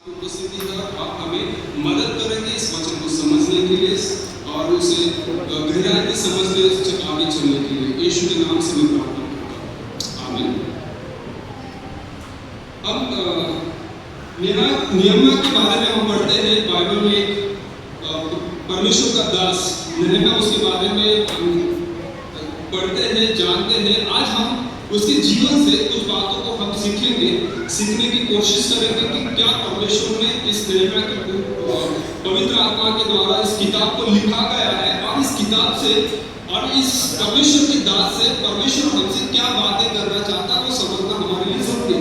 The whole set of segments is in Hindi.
उपस्थिति है, आप हमें मदद करेंगे इस वचन को समझने के लिए और उसे गहराई से समझते आगे चलने के लिए। यीशु के नाम से मैं प्रार्थना करता हूं, आमीन। अब नियमिया के बारे में हम पढ़ते हैं बाइबल में। परमेश्वर का दास नियमिया, उसके बारे में हम पढ़ते हैं, जानते हैं। आज हम उसके जीवन से कुछ बातों को हम सीखेंगे, सीखने की कोशिश करेंगे कि क्या परमेश्वर ने इस नियमिया के पवित्र आत्मा के द्वारा इस किताब को लिखा गया है, और इस किताब से और इस परमेश्वर के दास से परमेश्वर हमसे क्या बातें करना चाहता है, वो समझना हमारे लिए जरूरी है।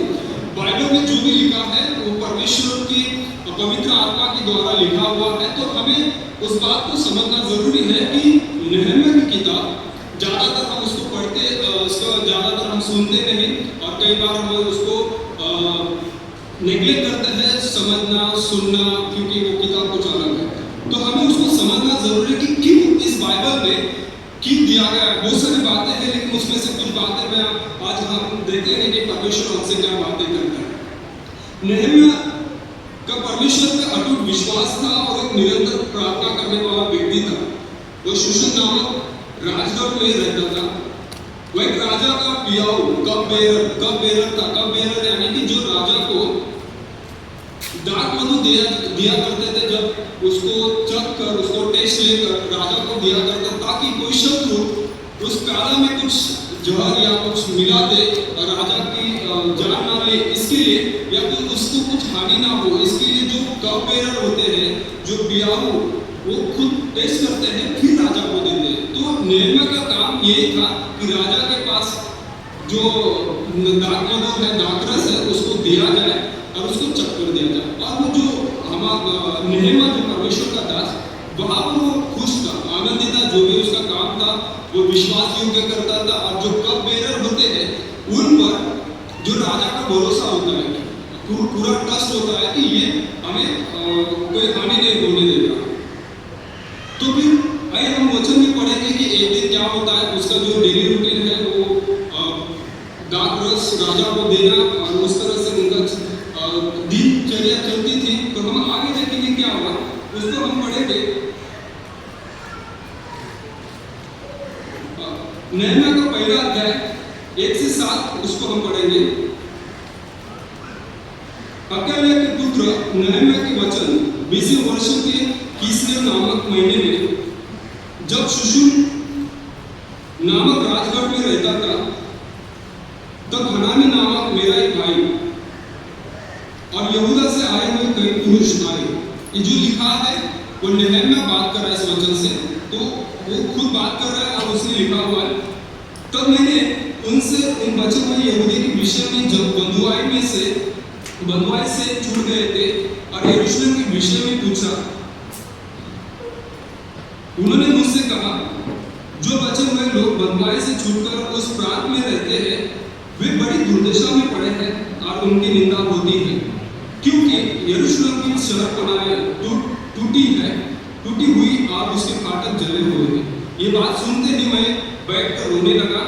बाइबल में जो भी लिखा है वो परमेश्वर की पवित्र आत्मा के द्वारा लिखा हुआ है, तो हमें उस बात को समझना जरूरी है कि नियमिया की किताब ज्यादातर हम उसको पढ़ते, उसको ज्यादातर हम सुनते नहीं, और कई बार हम उसको नेग्लेक्ट करते हैं समझना सुनना, क्योंकि वो किताब कुछ अलग है। तो हमें उसको समझना जरूरी है कि क्यों इस बाइबल में क्यों दिया गया है। बहुत सारी बातें हैं, लेकिन उसमें से कुछ बातें में आज हम देखेंगे कि परमेश्वर हमसे क्या बातें करता है। नियमिया का परमेश्वर पे अटूट विश्वास था और एक निरंतर प्रार्थना करने वाला व्यक्ति था। वो शूशन नामक राजगढ़ में रहता था। वो एक राजा का पियाऊ कप बेरर था। कप बेरर यानी कि जो राजा को डाक मधु दिया करते थे, जब उसको चख कर उसको टेस्ट लेकर राजा को दिया करता, ताकि कोई शत्रु उस काला में कुछ जहर या कुछ मिला दे और राजा की जान ना ले, इसके लिए, या तो उसको कुछ हानि ना हो, इसके लिए जो कप बेरर होते हैं, जो पियाऊ, वो खुद टेस्ट करते हैं, फिर राजा को देते हैं। तो नियमिया का काम यही था कि राजा के पास जो दाखमधु है, दाखरस है, उसको दिया जाए और उसको चख कर दिया जाए। और वो जो हमारा नियमिया, जो परमेश्वर का दास, वहाँ पर वो खुश था, आनंदित था। जो भी उसका काम था वो विश्वास योग्य करता था। और जो कप बेरर होते हैं, उन पर जो राजा का भरोसा होता है, पूरा ट्रस्ट होता है कि ये हमें कोई हानि नहीं होने देगा। तो फिर आइए हम वचन में पढ़ेंगे कि एक दिन क्या होता है। उसका जो डेली रूटीन है वो दाखरस राजा को देना, और उस तरह से उनका दिनचर्या चलती थी। तो हम आगे देखेंगे क्या हुआ, उसको हम पढ़ेंगे। नियमिया का पहला अध्याय 1 से 7, उसको हम पढ़ेंगे। हगक्याह के पुत्र नियमिया के वचन 20वें वर्ष के किस्लेव नामक महीने में, जब शूशन नामक राजगढ़ में रहता था, तब हनानी नामक मेरा एक भाई और यहूदा से आए हुए कई पुरुष आए। ये जो लिखा है वो नियमिया बात कर रहा है इस वचन से, तो वो खुद बात कर रहा है और उसने लिखा हुआ है। तब मैंने उनसे उन बचे हुए यहूदी के विषय में, जब बंधुआई से छूट गए थे, और यरूशलेम के विषय में पूछा। उन्होंने मुझसे कहा, जो बचे हुए लोग बंधुआई से छूटकर उस प्रांत में रहते हैं, वे बड़ी दुर्दशा में पड़े हैं और उनकी निंदा होती है, क्योंकि यरूशलेम की शहरपनाहें टूटी हुई और उसके फाटक जले हुए हैं। ये बात सुनते ही मैं बैठकर रोने लगा।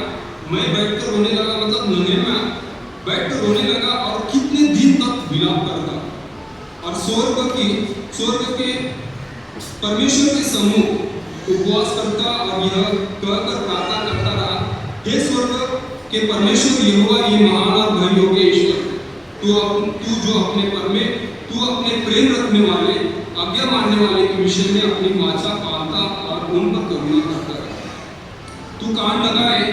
मतलब नियमिया बैठकर रोने लगा और कितने दिन तक विलाप करता, और स्वर्ग के परमेश्वर के सम्मुख उपवास करता और यह कहकर प्रार्थना करता रहा, हे स्वर्ग के परमेश्वर यहोवा, ये महान और भय योग्य ईश्वर, तू अपने प्रेम रखने वाले, आज्ञा मानने वाले के विषय में अपनी वाचा पालता और उन पर करुणा करता है। तू कान लगाए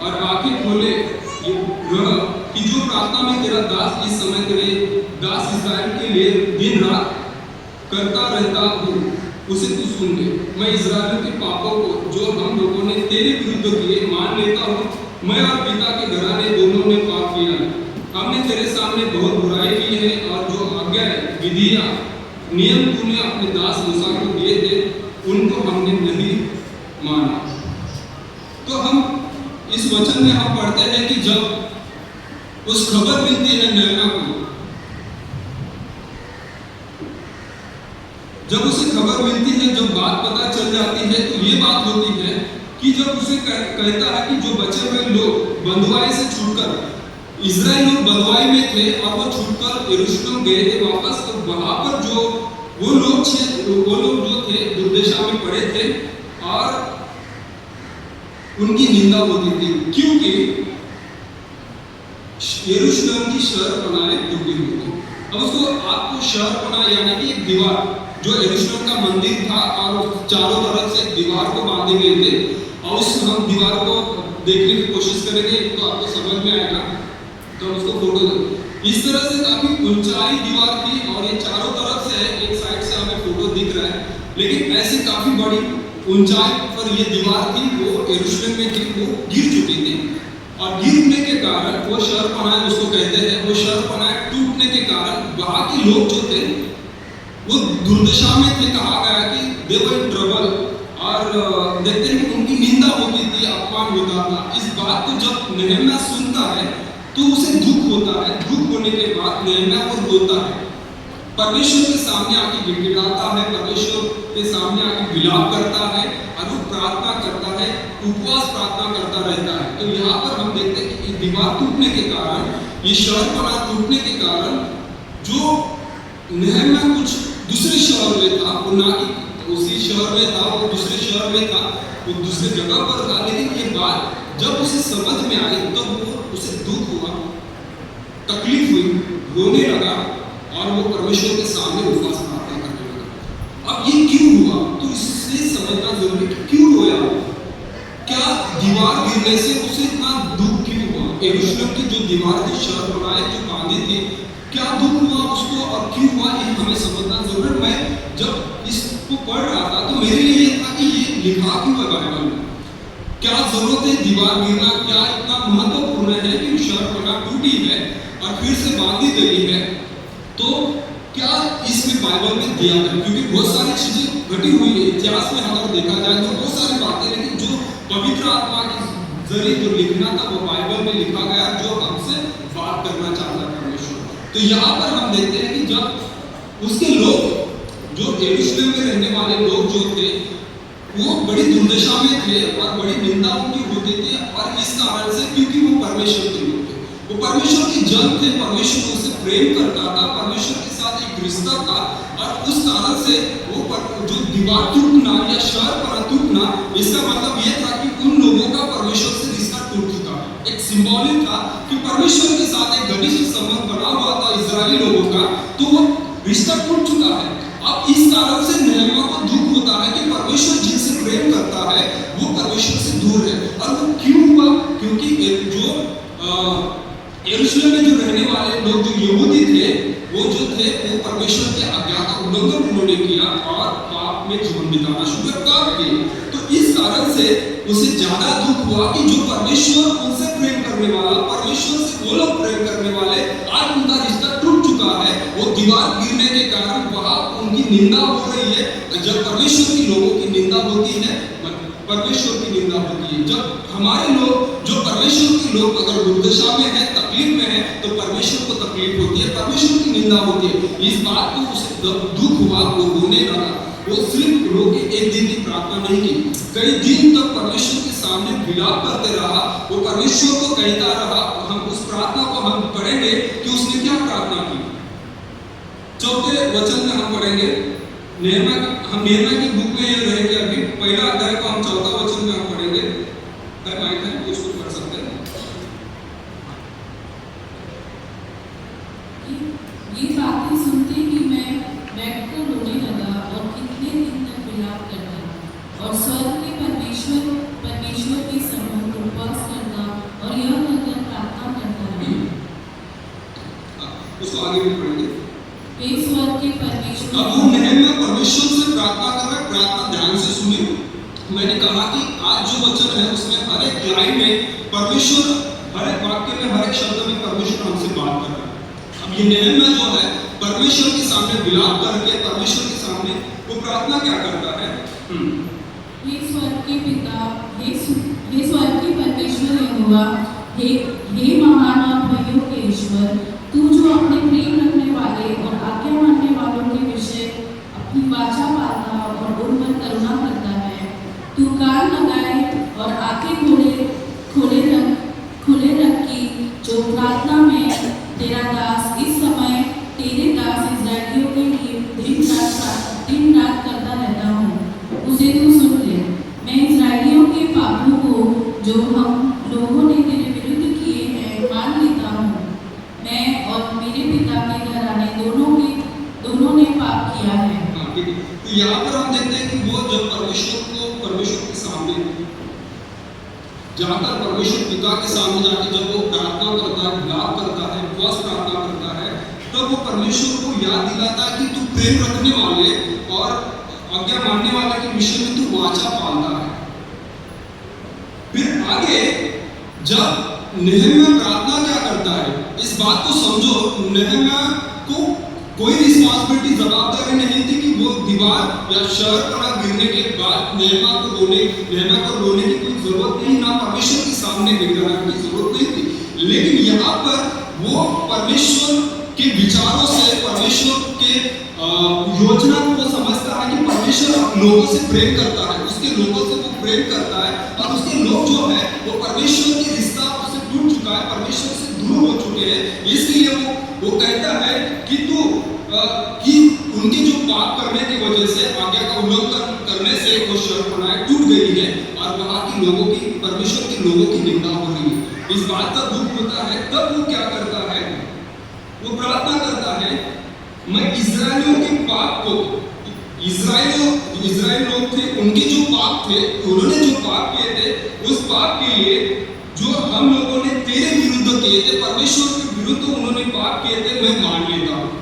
और आंखें खोले रह कि जो प्रार्थना में तेरा दास इस समय तेरे दास इस्राएल के लिए दिन रात करता रहता हूँ, उसे तू सुन ले। मैं इस्राएल के पापों को जो हम लोगों ने तेरे विरुद्ध किए मान लेता हूँ। मैं और पिता के घराने दोनों ने पाप किया है। हमने तेरे सामने बहुत बुराई की है, और जो आज्ञा विधियां नियम तूने अपने दास मूसा को दिए थे, उनको हमने नहीं माना। तो हम इस वचन में हम पढ़ते हैं कि जब उस खबर मिलती है नियमिया को, जब उसे खबर मिलती है, जब बात पता चल जाती है, तो ये बात होती है कि जब उसे कहता है कि जो बचे हुए लोग बंधुआई से छूटकर इजराइल लोग बंधुआई में थे और वो छूटकर यरूशलेम गए थे वापस। तो वहां पर जो वो लोग जो थे दुर्दशा में पड़े थे और उनकी निंदा होती थी, क्योंकि यरूशलेम की शहरपनाह टूटी हुई थी। अब उसको आपको शहरपनाह यानी कि एक दीवार, जो यरूशलेम का मंदिर था और चारों तरफ से दीवार को बांधे गए थे, और उस हम दीवार को देखने की कोशिश करेंगे तो आपको समझ में आएगा। तो उसको फोटो दो। इस तरह से काफी ऊंचाई दीवार थी और ये चारों तरफ से एक साइड से हमें फोटो दिख रहा है, लेकिन ऐसी काफी बड़ी ऊंचाई पर ये दीवार थी, वो यरूशलेम में थी, वो गिर चुकी थी। और गिरने के कारण वो शहरपनाह उसको कहते हैं, वो शहरपनाह टूटने के कारण वहां के लोग जो थे वो दुर्दशा में थे। कहा गया कि दे वर इन ट्रबल, और देखते हैं कि उनकी निंदा होती थी, अपमान होता था। इस बात को जब नहम्याह सुनता है तो उसे दुख होता है। दुख होने के बाद नहम्याह को रोता है, परमेश्वर के सामने आके गिड़गिड़ाता है, परमेश्वर के सामने आके विलाप करता है और वो प्रार्थना करता है, उपवास प्रार्थना करता रहता है। तो यहाँ पर हम देखते हैं कि दीवार टूटने के कारण, ये शहरपनाह टूटने के कारण, जो नहम्याह कुछ दूसरे शहर में था, वो ना कि उसी शहर में था, वो दूसरे शहर में था, वो दूसरे जगह पर था। लेकिन ये बात जब उसे समझ में आई तब वो उसे दुख हुआ, तकलीफ हुई, रोने लगा और वो परमेश्वर के सामने उपवास प्रार्थना करने लगा। अब ये क्यों हुआ? तो इससे समझना जरूरी कि क्यों रोया, क्या दीवार गिरने से उसे इतना दुख क्यों हुआ? यरूशलेम की जो दीवार थी, शहरपनाह जो बांधी थी, क्या दुख हुआ उसको और क्यों हुआ, ये हमें समझना जरूरी। मैं जब इसको पढ़ रहा था तो मेरे लिए ये था कि ये लिखा क्यों है बाइबल में, क्या जरूरत है दीवार गिरना, क्या इतना महत्वपूर्ण है कि शहरपनाह टूटी है और फिर से बांधी गई है, तो क्या इसमें बाइबल में दिया है? क्योंकि बहुत सारी चीजें घटी हुई है इतिहास में, अगर देखा जाए तो बहुत सारी बातें, लेकिन जो पवित्र आत्मा के जरिए जो लिखना था वो बाइबल में लिखा गया, जो हमसे बात करना चाहता है परमेश्वर। तो यहाँ पर हम देखते हैं कि जब उसके लोग, जो यरूशलेम में रहने वाले लोग जो थे, वो बड़ी दुर्दशा में थे और बड़ी निंदा उनकी होती थी, और इस कारण से क्योंकि वो परमेश्वर के लोग थे, वो परमेश्वर के जन थे, परमेश्वर उनसे प्रेम करता था, परमेश्वर के साथ एक रिश्ता था, और उस कारण से वो जो दीवार टूटना या शहरपनाह टूटना, इसका मतलब ये था कि उन लोगों का परमेश्वर से रिश्ता टूट चुका है। एक सिंबॉलिक था कि परमेश्वर के साथ एक घनिष्ठ संबंध बना हुआ था इजरायली लोगों का, तो वो रिश्ता टूट चुका है। अब इस कारण से नहम्याह को दुख होता है कि परमेश्वर जिनसे प्रेम करता है वो परमेश्वर से दूर है। और वो क्यों हुआ? क्योंकि जो यरूशलेम में जो रहने वाले लोग, जो यहूदी थे, वो जो थे वो परमेश्वर की आज्ञा का उल्लंघन उन्होंने किया और पाप में जीवन बिताना शुरू कर दिए। तो इस कारण से उसे ज्यादा दुख हुआ कि जो परमेश्वर उनसे प्रेम करने वाला, परमेश्वर से वो लोग प्रेम करने वाले, आज उनका रिश्ता टूट चुका है। वो दीवार गिरने के कारण वहां उनकी निंदा हो रही है। जब परमेश्वर की लोगों की निंदा होती है, परमेश्वर की निंदा होती है। जब हमारे लोग, जो परमेश्वर के लोग अगर दुर्दशा में है, तकलीफ में है, तो परमेश्वर को तकलीफ होती है, परमेश्वर की निंदा होती है। इस बात को उसे दुख हुआ, वो रोने लगा। वो सिर्फ रो के एक दिन की प्रार्थना नहीं की, कई दिन तक परमेश्वर के सामने विलाप करते रहा। वो परमेश्वर को कहता रहा। हम उस प्रार्थना को हम पढ़ेंगे कि उसने क्या प्रार्थना की। चौथे वचन में हम पढ़ेंगे, हम नहम्याह की बुक में ये रहेंगे। अभी पहला अध्याय को हम चौथा वचन में हम पढ़ेंगे। माइक है, उसको पढ़ सकते हैं। ये बातें सुनते ही मैं बैठकर रोने लगा और कितने दिन तक विलाप करता और स्वर्ग के परमेश्वर के सम्मुख उपवास करता और यह कहकर प्रार्थना करता है। उसको आगे भी पढ़ेंगे। हे स्वर्ग के परमेश्वर। अब वो नहम्याह परमेश्वर से प्रार्थना कर रहा है। प्रार्थना ध्यान से सुनिए। मैंने कहा कि आज जो वचन है उसमें हर एक लाइन में परमेश्वर, हर एक वाक्य में, हर एक शब्द में परमेश्वर हमसे बात कर रहा है। अब ये नहम्याह जो है परमेश्वर के सामने विलाप करके, परमेश्वर के सामने वो प्रार्थना क्या करता है? हे स्वर्ग के पिता, हे स्वर्ग के परमेश्वर यहोवा, हे महान और भयों के ईश्वर, तू जो अपने प्रेम रखने वाले और आज्ञा मानने वालों के विषय अपनी वाचा पालता और उन पर करुणा करता है, तू कान लगाए और आंखें खोले रख की जो प्रार्थना किया है। हाँ, ठीक है। तो यहाँ पर हम देखते हैं कि वो जब परमेश्वर के सामने जाकर परमेश्वर पिता के सामने जाकर जब वो प्रार्थना करता है, विलाप करता है, उपवास प्रार्थना करता है, तब वो परमेश्वर को याद दिलाता है कि तू प्रेम रखने वाले और आज्ञा मानने वाले के विषय में तू वाचा पालता है। फिर आगे जब नेहम्याह प्रार्थना क्या करता है, इस बात को समझो, नेहम्याह को कोई रिस्पांसिबिलिटी, जवाबदारी नहीं थी कि वो दीवार या शहर पर गिरने के बाद नेहम्याह को रोने की कोई जरूरत नहीं, ना परमेश्वर के सामने गिड़गिड़ाने की जरूरत नहीं थी। लेकिन यहाँ पर वो परमेश्वर के विचारों से, परमेश्वर के योजना को वो समझता है कि परमेश्वर लोगों से प्रेम करता है, उसके लोगों से वो प्रेम करता है, और उसके लोग जो है वो परमेश्वर के रिश्ता उससे टूट चुका है, परमेश्वर से दूर हो चुके हैं। इसके लिए वो कहता है कि कि उनके जो पाप करने की वजह से, आज्ञा का उल्लंघन करने से वो शर्मनाएं टूट गई है और वहां के लोगों की, परमेश्वर के लोगों की निंदा हो रही है। इस बात का दुख होता है। तब वो क्या करता है, वो प्रार्थना करता है, मैं इस्राएलियों के पाप को, इस्राएल लोग थे, उनके जो पाप थे, उन्होंने जो पाप किए थे, उस पाप के लिए जो हम लोगों ने तेरे विरुद्ध किए थे, परमेश्वर के विरुद्ध उन्होंने पाप किए थे, मैं मान लेता हूँ।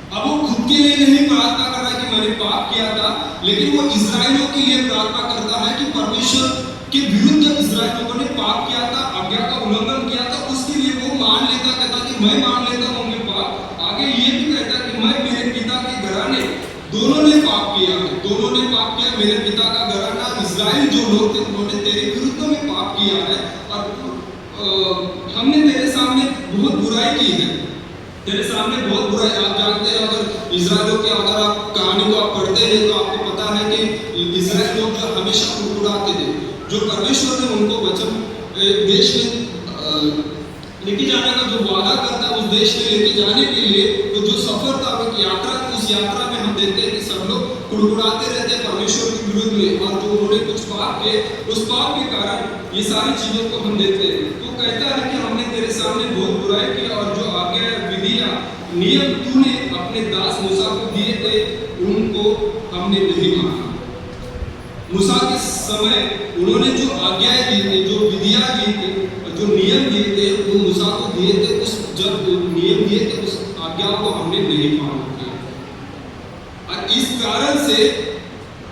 अब वो खुद के लिए नहीं प्रार्थना कर रहा है कि मैंने पाप किया था, लेकिन वो इस्राएलियों के लिए प्रार्थना करता है कि परमेश्वर के विरुद्ध इस्राएल लोगों ने पाप किया था, आज्ञा का उल्लंघन किया था, उसके लिए वो मान लेता, कहता कि मैं मान लेता हूँ उनके पाप। आगे ये भी कहता कि मैं, मेरे पिता के घराने दोनों ने पाप किया है, दोनों ने पाप किया, मेरे पिता का घराना, इस्राएल जो लोग थे उन्होंने तेरे विरुद्ध में पाप किया है, और हमने तेरे सामने बहुत बुराई की है, तेरे सामने बहुत बुराई। आप जानते हैं, अगर इस्राएलियों के, अगर आप कहानी को आप पढ़ते हैं तो आपको पता है कि इस्राएल लोग जो हमेशा कुड़कुड़ाते थे, जो परमेश्वर ने उनको वचन देश में लेके जाने का जो वादा करता है, उस देश में लेके जाने के लिए तो जो सफर था, एक यात्रा, उस यात्रा में हम देखते हैं कि सब लोग कुड़कुड़ाते रहते हैं परमेश्वर के विरुद्ध में, और जो उन्होंने कुछ पाप किए, उस पाप के कारण ये सारी चीजों को हम देखते हैं। तो कहता है कि हमने तेरे सामने बहुत बुराई की, और जो आज्ञा, विधियां, नियम तूने अपने दास मूसा को दिए थे, उनको हमने नहीं माना। मूसा के समय उन्होंने जो आज्ञाएं दी थी, जो विधियां दी थी, जो नियम दिए थे, वो मूसा को दिए थे, उस जब नियम दिए थे, उस आज्ञा को हमने नहीं पालन किया। और इस कारण से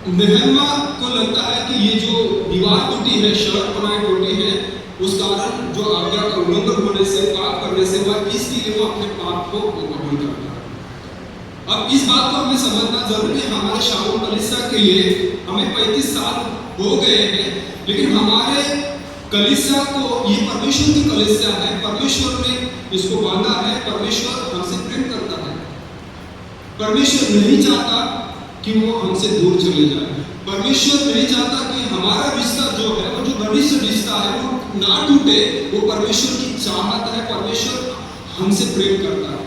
नेहम्याह को लगता है कि ये जो दीवार टूटी है, शहर बनाए टूटी है, उस कारण जो आज्ञा का उल्लंघन होने से, पाप करने से, वह इसके लिए वो अपने पाप को कबूल करता है। अब इस बात को हमें समझना जरूरी है। हमारे शालोम कलीसिया के लिए हमें 35 साल हो गए हैं, लेकिन हमारे कलीसिया को, ये परमेश्वर की कलीसिया है, परमेश्वर ने इसको बांधा है, परमेश्वर हमसे प्रेम करता है, परमेश्वर नहीं चाहता कि वो हमसे दूर चले जाए, परमेश्वर नहीं चाहता कि हमारा रिश्ता जो है, वो जो घनिष्ठ रिश्ता है, वो ना टूटे। वो परमेश्वर की चाहत है, परमेश्वर हमसे प्रेम करता है।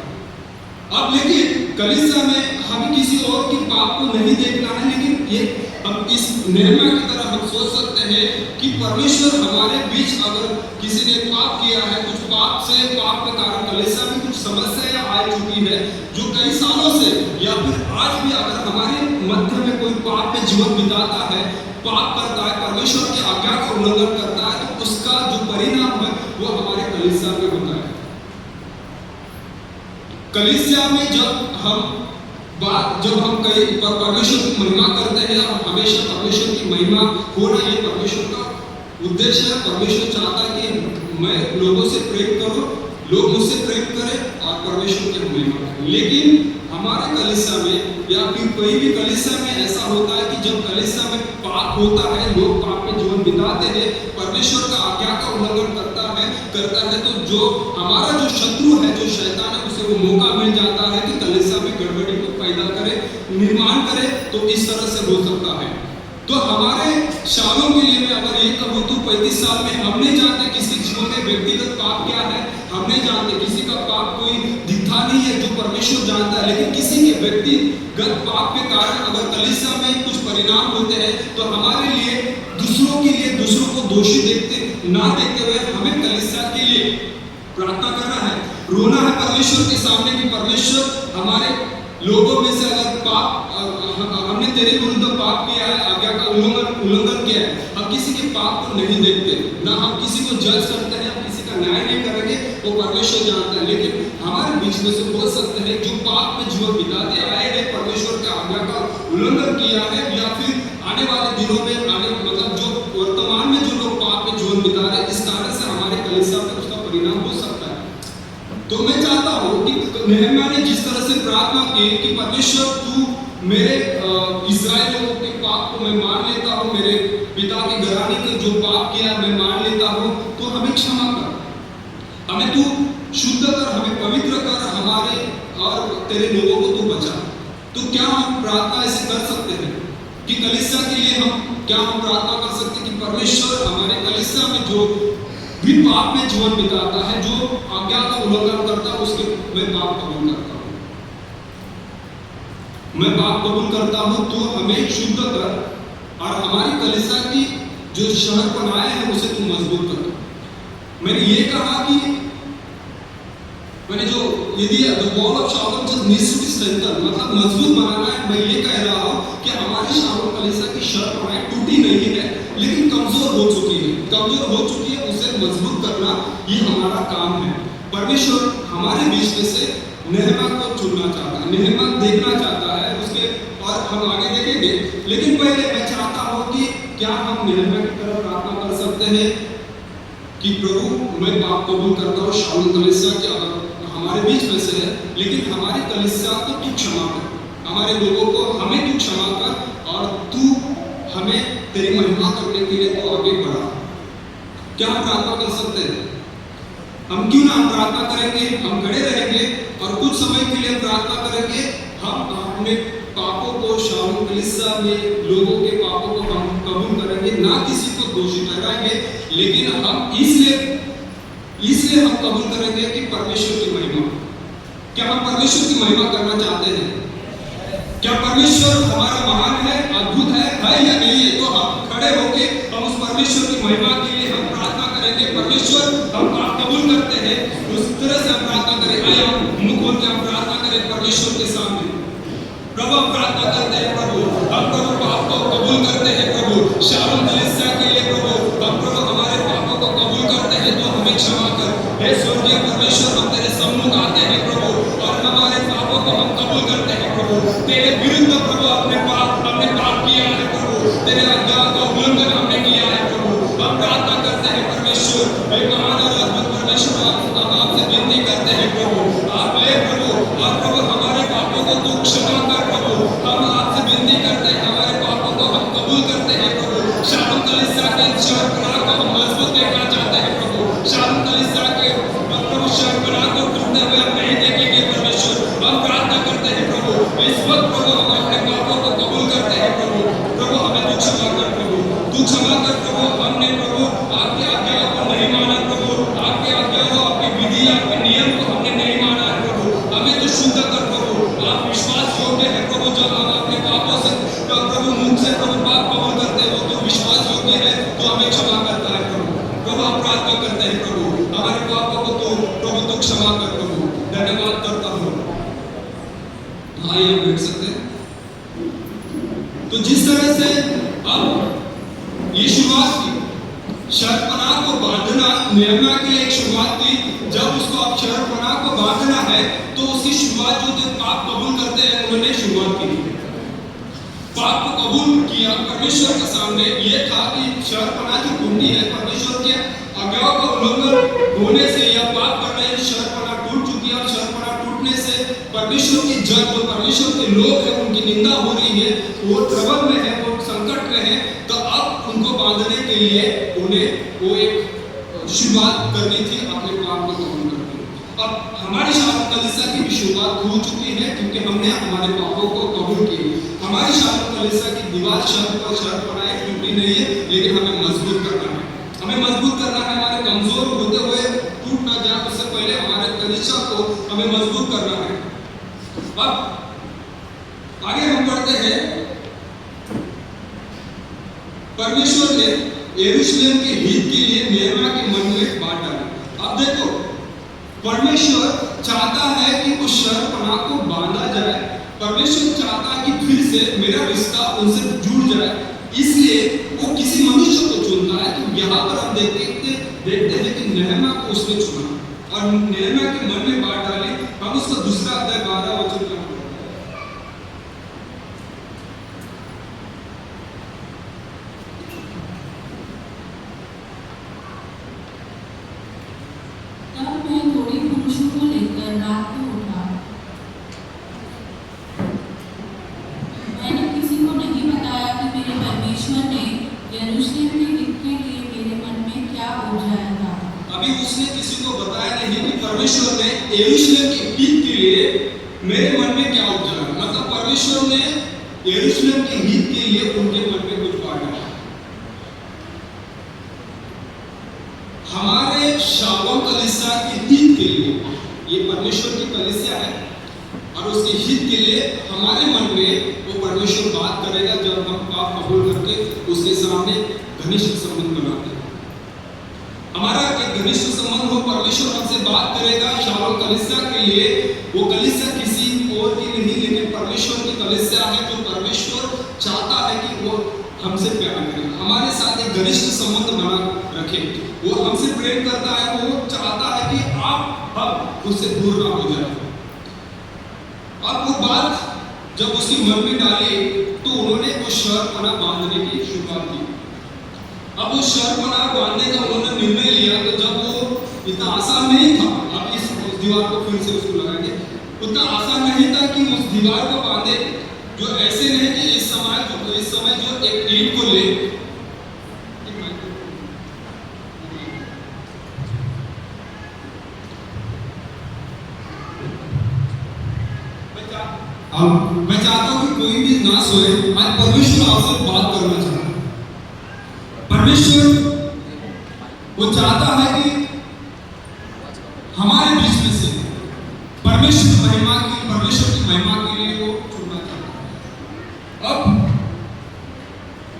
अब लेकिन कलीसिया में हमें किसी और के पाप को नहीं देखना है, लेकिन ये हम इस नेहम्याह की तरह हम सोच सकते हैं कि परमेश्वर हमारे बीच, अगर किसी ने पाप किया है, कुछ पाप के कारण कलीसिया में कुछ समस्या आ चुकी है, जो कई सालों से, या फिर आज भी अगर हमारे मध्य में कोई पाप में जीवन बिताता है, पाप करता है, परमेश्वर की आज्ञा का उल्लंघन करता है, तो उसका जो परिणाम है वो हमारे कलीसिया में होता है। कलीसिया में जब हम कई परमेश्वर की महिमा करते हैं, और हमेशा परमेश्वर की महिमा होना ये परमेश्वर का उद्देश्य है। परमेश्वर चाहता है कि मैं लोगों से प्रेम करूं, लोग मुझसे प्रेम करें और परमेश्वर की महिमा करें। लेकिन हमारे कलीसिया में या फिर कोई भी कलीसिया में ऐसा होता है कि जब कलीसिया में पाप होता है, लोग पाप में जीवन बिताते हैं, परमेश्वर का आज्ञा का उल्लंघन करता है, तो जो हमारा जो शत्रु है, जो शैतान है, उसे वो मौका मिल जाता है कि कलीसिया में गड़बड़ी को पैदा करे, निर्माण करे। तो इस तरह से हो सकता है। तो हमारे शालों के लिए मैं अगर ये कहूँ तो 35 साल में हम नहीं जानते किसी जीवन में व्यक्तिगत पाप क्या है, हम नहीं जानते, किसी का पाप कोई दिखता नहीं है, जो परमेश्वर जानता है। लेकिन किसी के व्यक्तिगत पाप के कारण अगर कलीसिया में कुछ परिणाम होते हैं, तो हमारे लिए, दूसरों के लिए, दूसरों को दोषी ना देखते हुए हमें कलीसिया के लिए प्रार्थना करना है, रोना है परमेश्वर के सामने कि परमेश्वर हमारे लोगों में से अगर हमने तेरे विरुद्ध पाप किया है, आज्ञा का उल्लंघन किया है, हम किसी के पाप को नहीं देखते, ना हम किसी को जज करते हैं, हम किसी का न्याय नहीं करेंगे, वो परमेश्वर जानता है। लेकिन हमारे बीच में से हो सकते हैं जो पाप में जीवन बिताते आए हैं, परमेश्वर के आज्ञा का उल्लंघन किया है, या फिर आने वाले दिनों में मतलब जो वर्तमान में जो लोग पाप में जीवन बिता रहे हैं, इस कारण से हमारे कलीसिया में उसका परिणाम हो सकता है। तो मैं चाहता हूँ कि नहम्याह ने जिस तरह से प्रार्थना की कि परमेश्वर तू मेरे इस्राएल लोगों के पाप को मैं मान लेता हूँ, मेरे पिता के घराने के जो पाप किया मैं मान लेता हूँ, तो हमें क्षमा कर, हमें तू शुद्ध कर, हमें पवित्र कर, हमारे और तेरे लोगों को तू बचा। तो क्या हम प्रार्थना ऐसे कर सकते हैं कि कलीसिया के लिए क्या हम प्रार्थना कर सकते हैं कि परमेश्वर हमारे कलीसिया में जो भी पाप में जीवन बिताता है, जो आज्ञा का उल्लंघन करता है, उसके मैं पाप कबूल करता हूँ, मैं पाप कबूल करता हूँ, तो हमें शुद्ध कर और हमारी कलीसिया की जो शहर बनाए हैं उसे तू मजबूत कर। मैंने ये कहा कि मैंने जो यदि the wall of Shalom just needs to be strengthen, मतलब मजबूत बनाना है, मैं ये कह रहा हूँ कि हमारी शालोम कलीसिया की शहर बनाए टूटी नहीं है, लेकिन कमजोर हो चुकी है, कमजोर हो चुकी है, उसे मजबूत करना ये हमारा काम है। परमेश्वर हमारे बीच में से नहम्याह को चुनना चाहता है, नहम्याह देखना चाहता है उसके, और हम आगे देखेंगे। लेकिन पहले मैं चाहता हूँ कि क्या हम नहम्याह की तरफ प्रार्थना कर सकते हैं कि प्रभु मैं पाप कबूल करता हूँ, शालोम कलीसिया के अगर हमारे बीच में से है, लेकिन हमारी कलीसिया को तू क्षमा कर, हमारे लोगों को हमें तू क्षमा कर, और तू हमें तेरी महिमा करने के लिए तो आगे बढ़ा। क्या हम प्रार्थना कर सकते हैं? हम क्यों ना हम प्रार्थना करेंगे, हम खड़े रहेंगे और कुछ समय के लिए प्रार्थना करेंगे। हम अपने पापों को, शालोम कलीसिया में लोगों के पापों को हम कबूल करेंगे, ना किसी को दोषी ठहराएंगे, लेकिन हम इसलिए हम कबूल करेंगे कि परमेश्वर की महिमा। क्या हम परमेश्वर की महिमा करना चाहते हैं? क्या परमेश्वर हमारा महान है, अद्भुत है या नहीं है? तो हम खड़े होके हम उस परमेश्वर की महिमा के लिए हम प्रार्थना करेंगे। परमेश्वर हम पाप कबूल करते हैं, उस तरह से हम प्रार्थना करें। आइए हम मुंह खोल के हम प्रार्थना करें परमेश्वर के सामने। प्रभु हम प्रार्थना करते हैं, प्रभु हम प्रभु पाप को कबूल करते हैं, प्रभु शालोम कलीसिया के लिए प्रभु हम प्रभु हमारे पापों को कबूल करते हैं, तो हमें क्षमा कर। हे स्वर्गीय परमेश्वर, हम तेरे सम्मुख आते हैं प्रभु, और हमारे पापों को हम कबूल करते हैं प्रभु। तेरे विरुद्ध प्रभु हमने पाप किया है प्रभु, तेरे आज्ञा का उल्लंघन हमने किया है प्रभु। हम प्रार्थना करते हैं परमेश्वर, हे महान और अद्भुत परमेश्वर, हम आपसे विनती करते हैं प्रभु, आप ले प्रभु, और प्रभु हमारे पापों को तू क्षमा कर प्रभु। हम आपसे विनती करते हैं, हमारे पापों को हम कबूल करते हैं प्रभु। शालोम कलीसिया के शहरपनाह को हम मजबूत देखना चाहते हैं प्रभु। शालोम कलीसिया के प्रभु शहरपनाह को टूटते हुए हम नहीं देखेंगे परमेश्वर। हम प्रार्थना करते हैं प्रभु, इस वक्त प्रभु हम अपने पापों को कबूल करते हैं प्रभु। प्रभु हमें तू क्षमा कर प्रभु, तू क्षमा कर प्रभु। हमने प्रभु आपकी आज्ञा को नहीं माना प्रभु, आपकी आज्ञा को, आपकी विधि, आपके नियम को हमने नहीं माना है प्रभु। हमें तो शुद्ध कर प्रभु। आप विश्वास योग्य है प्रभु, जब हम अपने पापों से प्रभु मुख से प्रभु पाप कबूल करते हैं, वो तो विश्वास योग्य है, तो हमें क्षमा करता है प्रभु। प्रभु हम प्रार्थना करते हैं प्रभु, हमारे पापों को तो प्रभु तू क्षमा कर प्रभु। धन्यवाद करता हूँ। आइए हम बैठ सकते हैं। तो जिस तरह से अब ये शुरुआत की, शहरपनाह को बांधना नहम्याह के लिए एक शुरुआत थी। जब उसको अब शहरपनाह को बांधना है, तो उसकी शुरुआत जो थे पाप कबूल करते हैं उन्होंने शुरुआत की थी। पाप को कबूल किया परमेश्वर के सामने, ये था कि शहरपनाह जो कुंडी है, परमेश्वर के आज्ञाओं का उल्लंघन होने से या पाप करने से शहरपनाह टूट चुकी है, और शहरपनाह टूटने से परमेश्वर की जन, जो परमेश्वर के लोग हैं, उनकी निंदा हो रही है, वो ट्रबल में है, वो संकट में है। तो अब उनको बांधने के लिए उन्हें वो एक शुरुआत करनी थी अपने पाप को कबूल करके। अब हमारी शालोम कलीसिया की भी शुरुआत हो चुकी है, क्योंकि हमने हमारे पापों को कबूल किया। हमारी शालोम कलीसिया की दीवार शहरपनाह टूटी नहीं है, लेकिन हमें मजबूत करना है, हमें मजबूत करना है। हमारे कमजोर होते हुए टूट ना जाए, उससे पहले हमारे कलीसिया को हमें मजबूत करना है। अब आगे हम बढ़ते हैं। परमेश्वर ने यरूशलेम के हित के लिए नहम्याह के मन में एक बात डाली। अब देखो, परमेश्वर चाहता है कि उस शहरपनाह को बांधा जाए, परमेश्वर चाहता है कि फिर से मेरा रिश्ता उनसे जुड़ जाए, इसलिए वो किसी मनुष्य को चुनता है। तो यहाँ पर हम देखते हैं कि नहम्याह को उसने चुना और नहम्याह के मन में बात डाली। हम उसका दूसरा अध्याय 12 वचन में तब मैं थोड़े पुरुषों को लेकर रात को उठा। मैंने किसी को नहीं बताया कि मेरे परमेश्वर ने यरूशलेम के हित के लिए मेरे मन में क्या उपजाया था। अभी उसने किसी को बताया नहीं कि परमेश्वर ने यरूशलेम के हित के लिए मेरे मन में क्या उपजाया। मतलब परमेश्वर ने यरूशलेम के हित के लिए उनके मन में कुछ बांटा। हमारे शालोम कलीसिया के हित के लिए, ये परमेश्वर की कलीसिया है और उसके हित के लिए हमारे मन में वो परमेश्वर बात करेगा जब हम पाप कबूल करके उसके सामने घनिष्ठ संबंध बनाते हैं। हमारा एक घनिष्ठ संबंध हो, परमेश्वर हमसे बात करेगा शालोम कलीसिया के लिए। वो कलीसिया किसी और की नहीं, लेकिन परमेश्वर की कलीसिया है जो परमेश्वर चाहता है कि वो हमसे प्यार करे, हमारे साथ एक घनिष्ठ संबंध बना रखे। वो हमसे प्रेम करता है, वो चाहता है कि आप उससे दूर ना हो जाए। अब वो बात जब उसके मन में डाली तो उन्होंने वो शर्पना बांधने की शुरुआत की। अब वो शर्पना बांधने का उन्होंने निर्णय लिया। तो जब वो इतना आसान नहीं था, अब इस दीवार को फिर से उसको लगाएंगे, उतना आसान नहीं था कि उस दीवार को बांधे। जो ऐसे नहीं कि इस समय जो एक ईंट को ले, अब मैं चाहता हूं कि कोई भी ना सोए। आज परमेश्वर आपसे बात करना चाहता है। परमेश्वर वो चाहता है कि हमारे बीच में से परमेश्वर की महिमा के लिए वो चुनना चाहता है। अब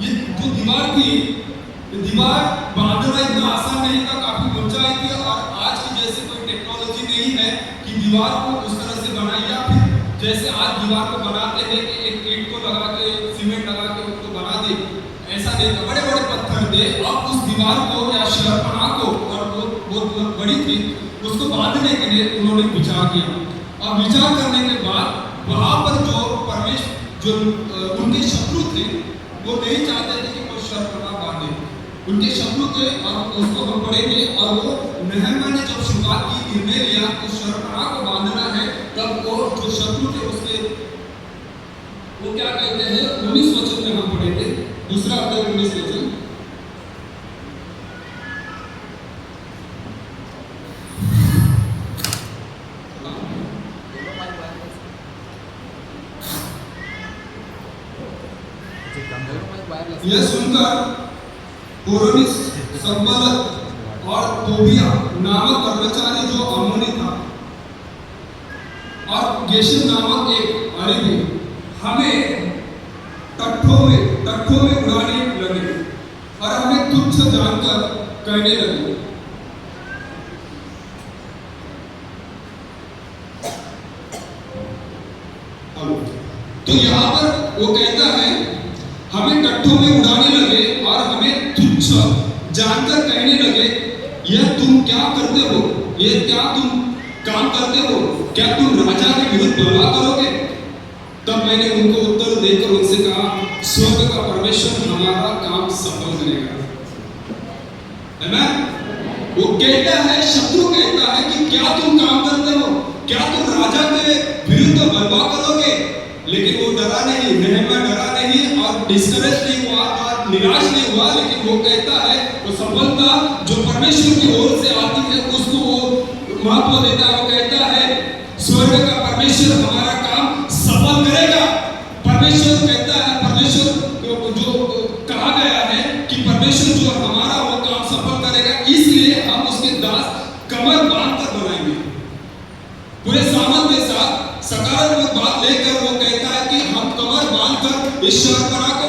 ये जो दीवार थी, दीवार बांधना इतना आसान नहीं था, काफी ऊंचाई थी और आज की जैसे कोई टेक्नोलॉजी नहीं है कि दीवार को उस तरह से बनाई, या फिर जैसे आज दीवार को बनाते हैं कि एक ईंट को लगा के सीमेंट लगा के उसको बना दे, ऐसा नहीं था। बड़े बड़े पत्थर थे। अब उस दीवार को या शर्पना को, और वो बहुत बड़ी थी, उसको बांधने के लिए उन्होंने विचार किया। और विचार करने के बाद वहां पर जो उनके शत्रु थे, वो नहीं चाहते थे कि वो शर्पना बांधे। उनके शत्रु थे और उसको हम पढ़ेंगे। और वो नहम्याह ने जब शुरुआत की, निर्णय लिया उस शर्पना को बांधना है, तब वो जो शत्रु थे उसके वो क्या कहते हैं, 19 वचन में हम पढ़ेंगे, दूसरा अध्याय 19 वचन। यह सुनकर पुरोनिस संबलत और तोबिया नामक कर्मचारी जो अम्मोनी था और गेशम नामक एक अरबी हमें टट्ठों में उड़ाने लगे और हमें तुच्छ जानकर कहने लगे। तो यहाँ पर वो कहता है हमें टट्ठों में उड़ाने लगे और हमें तुच्छ जानकर कहने लगे, यह तुम क्या करते हो, यह क्या तुम काम करते हो, क्या तुम राजा के विरुद्ध बलवा करोगे? तब मैंने उनको उत्तर देकर उनसे कहा, स्वर्ग का परमेश्वर हमारा काम सफल करेगा। आमीन। वो कहता है, शत्रु कहता है कि क्या तुम काम करते हो, क्या तुम राजा के विरुद्ध बलवा करोगे? लेकिन वो डरा नहीं, नहम्याह डरा नहीं और डिस्करेज नहीं हुआ और निराश नहीं हुआ। लेकिन वो कहता है, वो सफलता जो परमेश्वर की ओर से आती है उसको वो महत्व देता है। वो कहता है, स्वर्ग का परमेश्वर हमारा काम सफल करेगा। परमेश्वर कहता है, परमेश्वर जो कहा गया है कि परमेश्वर जो हमारा वो काम सफल करेगा, इसलिए हम उसके दास कमर बांध कर बनाएंगे। पूरे सामर्थ के साथ सकारात्मक बात लेकर वो कहता है कि हम कमर बांधकर इस शर्पना को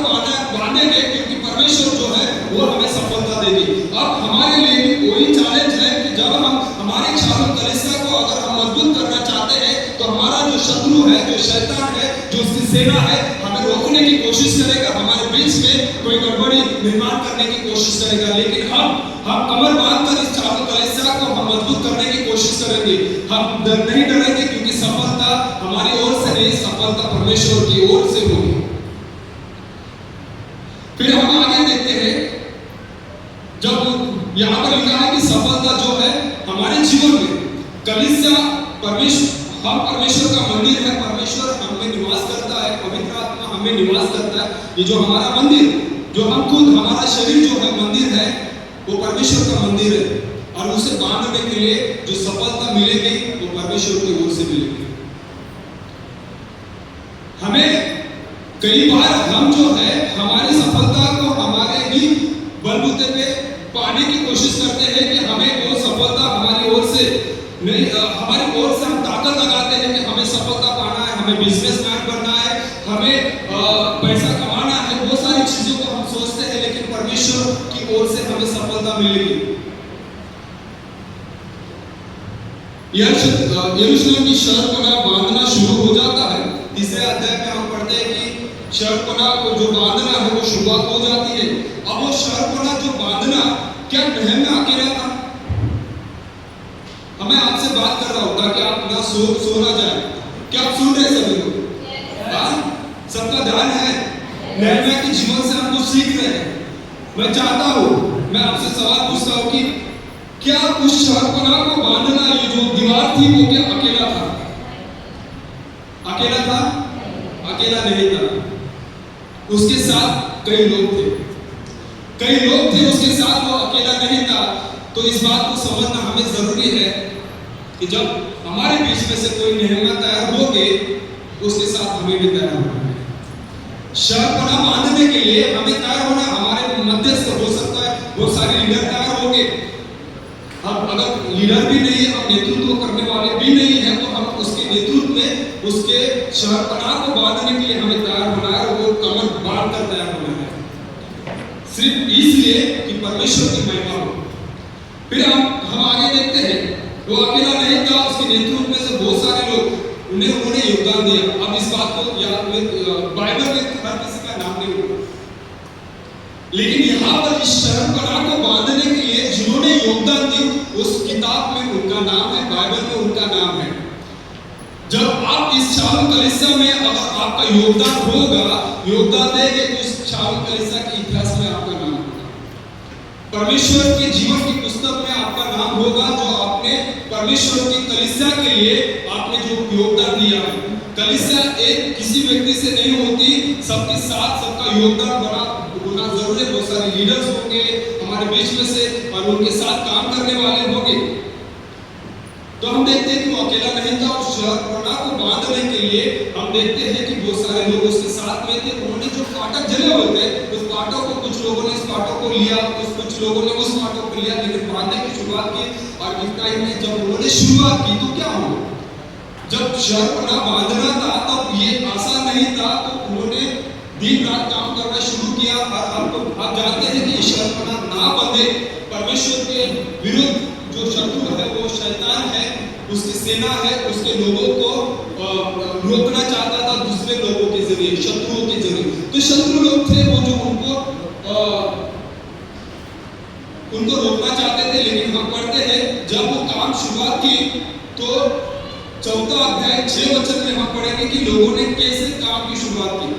बांधेंगे, क्योंकि परमेश्वर जो है वो हमें सफलता देगी। अब हमारे लिए भी वही चैलेंज है कि जब हम हमारे शालोम कलीसिया को अगर हम मजबूत करना चाहते हैं, तो हमारा जो शत्रु है, जो शैतान है, जो सेना है हमें रोकने की कोशिश करेगा, हमारे बीच में कोई गड़बड़ी निर्माण करने की कोशिश करेगा, लेकिन हम कमर बांधकर इस चारों कलीसिया को हम मजबूत करने की कोशिश करेंगे। हम नहीं डरेंगे, क्योंकि सफलता हमारी ओर से नहीं, सफलता परमेश्वर की ओर से होगी। फिर हम आगे देखते हैं, जब यहाँ पर लिखा है कि सफलता जो है हमारे जीवन में, कलीसिया हम परमेश्वर का मंदिर है, परमेश्वर हमें निवास करता है, पवित्र आत्मा हमें निवास करता है। ये जो हमारा मंदिर, जो हम खुद, हमारा शरीर जो है मंदिर है, वो परमेश्वर का मंदिर है, और उसे बांधने के लिए जो सफलता मिलेगी वो परमेश्वर की ओर से मिलेगी। हमें कई बार हम जो है हमारी सफलता को हमारे ही बलबूते पे पाने की कोशिश करते हैं कि हमें वो सफलता हमारी ओर से नहीं, हमारी ओर से हम ताकत लगाते हैं कि हमें सफलता पाना है, हमें बिजनेसमैन बनना है, हमें पैसा कमाना है, बहुत सारी चीजों को हम सोचते हैं, लेकिन परमेश्वर की ओर से हमें सफलता मिलेगी। यरूशलेम की शहरपनाह बांधना शुरू हो जाता है। तीसरे अध्याय में हम पढ़ते हैं कि शहरपनाह को जो बांधना है वो शुरुआत हो जाती है। अब वो शहरपनाह जो बांधना, क्या नहम्याह अकेला था? मैं आपसे बात कर रहा हूं ताकि आप ना सो ना जाए। क्या आप सुन रहे सभी लोग? सबका ध्यान है? नहम्याह के जीवन से हम कुछ सीख रहे हैं। मैं चाहता हूं, मैं आपसे सवाल पूछता हूं कि क्या उस शहरपनाह को बांधना, ये जो दीवार थी, वो क्या अकेला था? अकेला था? अकेला नहीं था। उसके साथ कई लोग थे उसके साथ, वो अकेला नहीं था। तो इस बात को समझना हमें जरूरी है कि जब हमारे बीच में से कोई नहम्याह तैयार होगे, उसके साथ हमें भी तैयार होना है। शहरपनाह बांधने के लिए हमें तैयार होना, हमारे मध्यस्थ हो सकता है, बहुत सारे लीडर तैयार होंगे। हम अगर लीडर भी नहीं है, हम नेतृत्व करने वाले भी नहीं है, तो हम उसके नेतृत्व में उसके शहरपनाह को बांधने के लिए हमें तैयार होना है, और वो कमर बांध कर तैयार होना है, सिर्फ इसलिए कि परमेश्वर की महिमा हो। फिर हम आगे देखते हैं, वो अकेला नहीं था, उसके नेतृत्व में से बहुत सारे लोग उन्होंने योगदान दिया। अब इस बात को याद में, बाइबल में हर किसी का नाम नहीं होगा, लेकिन यहाँ पर इस शहरपनाह को बांधने के लिए जिन्होंने योगदान दी, उस किताब में उनका नाम है, बाइबल में उनका नाम है। जब आप इस शालोम कलीसिया में अगर आपका योगदान देंगे, तो इस शालोम कलीसिया के इतिहास में आपका नाम होगा, परमेश्वर के जीवन की पुस्तक में आपका नाम होगा, जो आपने परमेश्वर की कलीसिया के लिए आपने जो योगदान दिया है। कलीसिया एक किसी व्यक्ति से नहीं होती, सबके साथ सबका योगदान होना जरूरी है। बहुत सारे लीडर्स होंगे हमारे बीच में से, और उनके साथ काम करने वाले होंगे। तो हम देखते हैं कि वो अकेला नहीं था, और शहरपनाह को बांधने के लिए हम देखते हैं कि बहुत सारे लोग उसके साथ में थे। उन्होंने जो फाटक जले हुए थे, उस फाटक को कुछ लोगों ने इस फाटक को लिया, कुछ लोगों ने उस फाटक को लिया, लेकिन बांधने की शुरुआत की। और इतना ही नहीं, जब उन्होंने शुरुआत की तो क्या हुआ? जब शहरपनाह बांधना था तब ये आसान नहीं था, तो उन्होंने दिन रात काम करना शुरू किया। और आप जानते हैं कि शहरपनाह ना बंधे, परमेश्वर के विरुद्ध जो शत्रु है, वो शैतान है, उसकी सेना है, उसके लोगों को रोकना चाहता था दूसरे लोगों के जरिए, शत्रुओं के जरिए। तो शत्रु लोग थे वो जो उनको रोकना चाहते थे। लेकिन हम पढ़ते हैं, जब वो काम शुरुआत की, तो 4 अध्याय 6 वचन में हम पढ़ेंगे कि लोगों ने कैसे काम की शुरुआत की।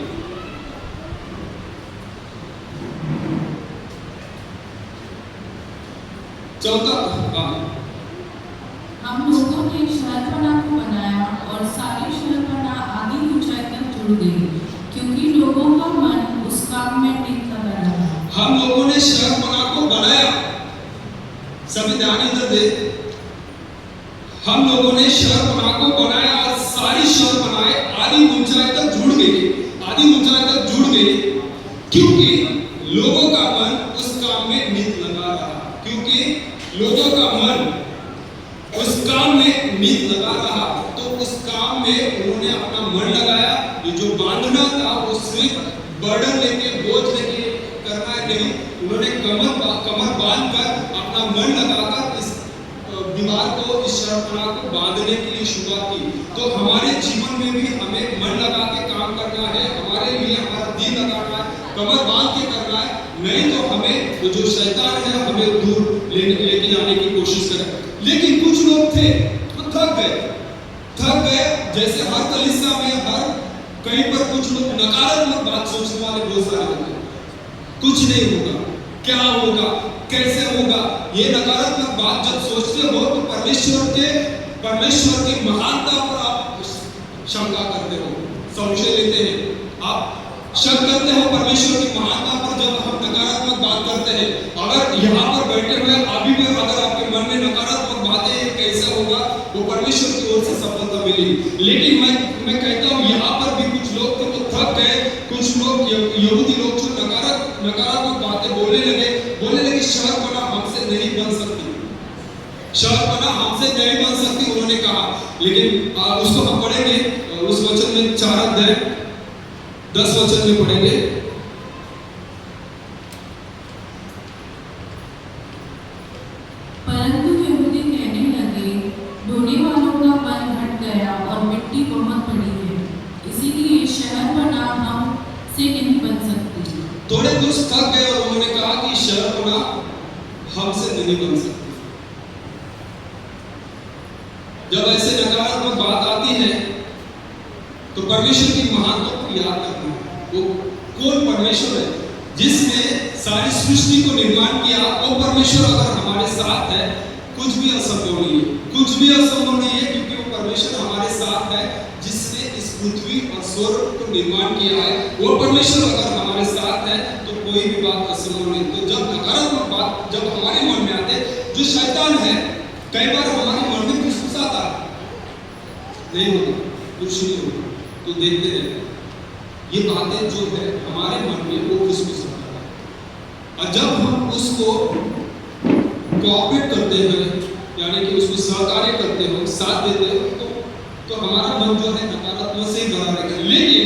हम लोगों ने शहरपनाह को बनाया, और सारी शहरपनाह आधी ऊंचाई तक जुड़ गई, क्योंकि लोगों का मन उस काम में टिक लगा रहा। हम लोगों ने शहरपनाह को बनाया, सभी ध्यान इधर दे। हम लोगों ने शहरपनाह को बनाया, और सारी शहरपनाह आधी ऊंचाई तक जुड़ गई, क्योंकि लोगों का मन उस काम में नित लगा रहा। तो उस काम में उन्होंने अपना मन लगाया। ये जो बांधना था, वो सिर्फ बर्डन लेके, बोझ लेके करना नहीं, उन्होंने कमर बांध कर अपना मन लगाकर इस दीवार को, इस शर्पणा को बांधने के लिए शुरुआत की। तो हमारे जीवन में भी हमें मन लगा के काम करना है, हमारे लिए हमारा दिल लगाना है, कमर बांध के करना है, नहीं तो हमें जो शैतान है हमें दूर लेके जाने की कोशिश करे। लेकिन कुछ लोग थे तो थक गए, जैसे हर कलीसिया में हर कहीं पर कुछ लोग नकारात्मक बात सोचने वाले बहुत सारे होते हैं। कुछ नहीं होगा, क्या होगा, कैसे होगा, ये नकारात्मक बात जब सोचते हो तो परमेश्वर की महानता पर आप शंका करते हो, संशय लेते हैं, आप शक करते हो परमेश्वर की महानता पर। जब हम नकारात्मक बात करते हैं, अगर यहाँ पर बैठे हुए अभी भी अगर आपके मन में नकारात्मक बातें कैसे होगा, वो परमेश्वर की ओर से सफलता मिलेगी। लेकिन मैं कहता हूँ यहाँ पर भी कुछ लोग थे तो थक गए, कुछ लोग यहूदी लोग जो नकारात्मक बातें बोलने लगे शहरपना हमसे नहीं बन सकती, शहरपना हमसे नहीं बन सकती उन्होंने कहा। लेकिन उसको हम पढ़ेंगे उस वचन में 4 अध्याय 10 वचन में पढ़ेंगे। परंतु यहूदी कहने लगे, ढोने वालों का मन हट गया और मिट्टी बहुत पड़ी है, इसीलिए शहरपना हमसे नहीं बन सकती। थोड़े कुछ थक गए और उन्होंने कहा कि शहरपना हमसे नहीं बन सकती। जब ऐसे नकारात्मक बात आती है तो परमेश्वर की महानता को याद करना है। वो कौन परमेश्वर है जिसने सारी सृष्टि को निर्माण किया, वो परमेश्वर अगर हमारे साथ है, कुछ भी असंभव नहीं है, कुछ भी असंभव नहीं है, क्योंकि वो परमेश्वर हमारे साथ है जिसने इस पृथ्वी और स्वर्ग को निर्माण किया है। वो परमेश्वर अगर हमारे साथ है तो कोई भी बात असंभव नहीं। तो जब नकारात्मक बात जब हमारे मन में आते, जो शैतान है कई बार हमारे मन में घुसघुसाता है, नहीं होगा, कुछ नहीं होगा, तो देखते रहे, ये बातें जो है हमारे मन में वो घुसघुसाता है। और जब हम उसको कोऑपरेट करते हैं, यानी कि उसको सहकार्य करते हो, साथ देते हो, तो हमारा मन जो है नकारात्मक से ही भरा रहेगा। लेकिन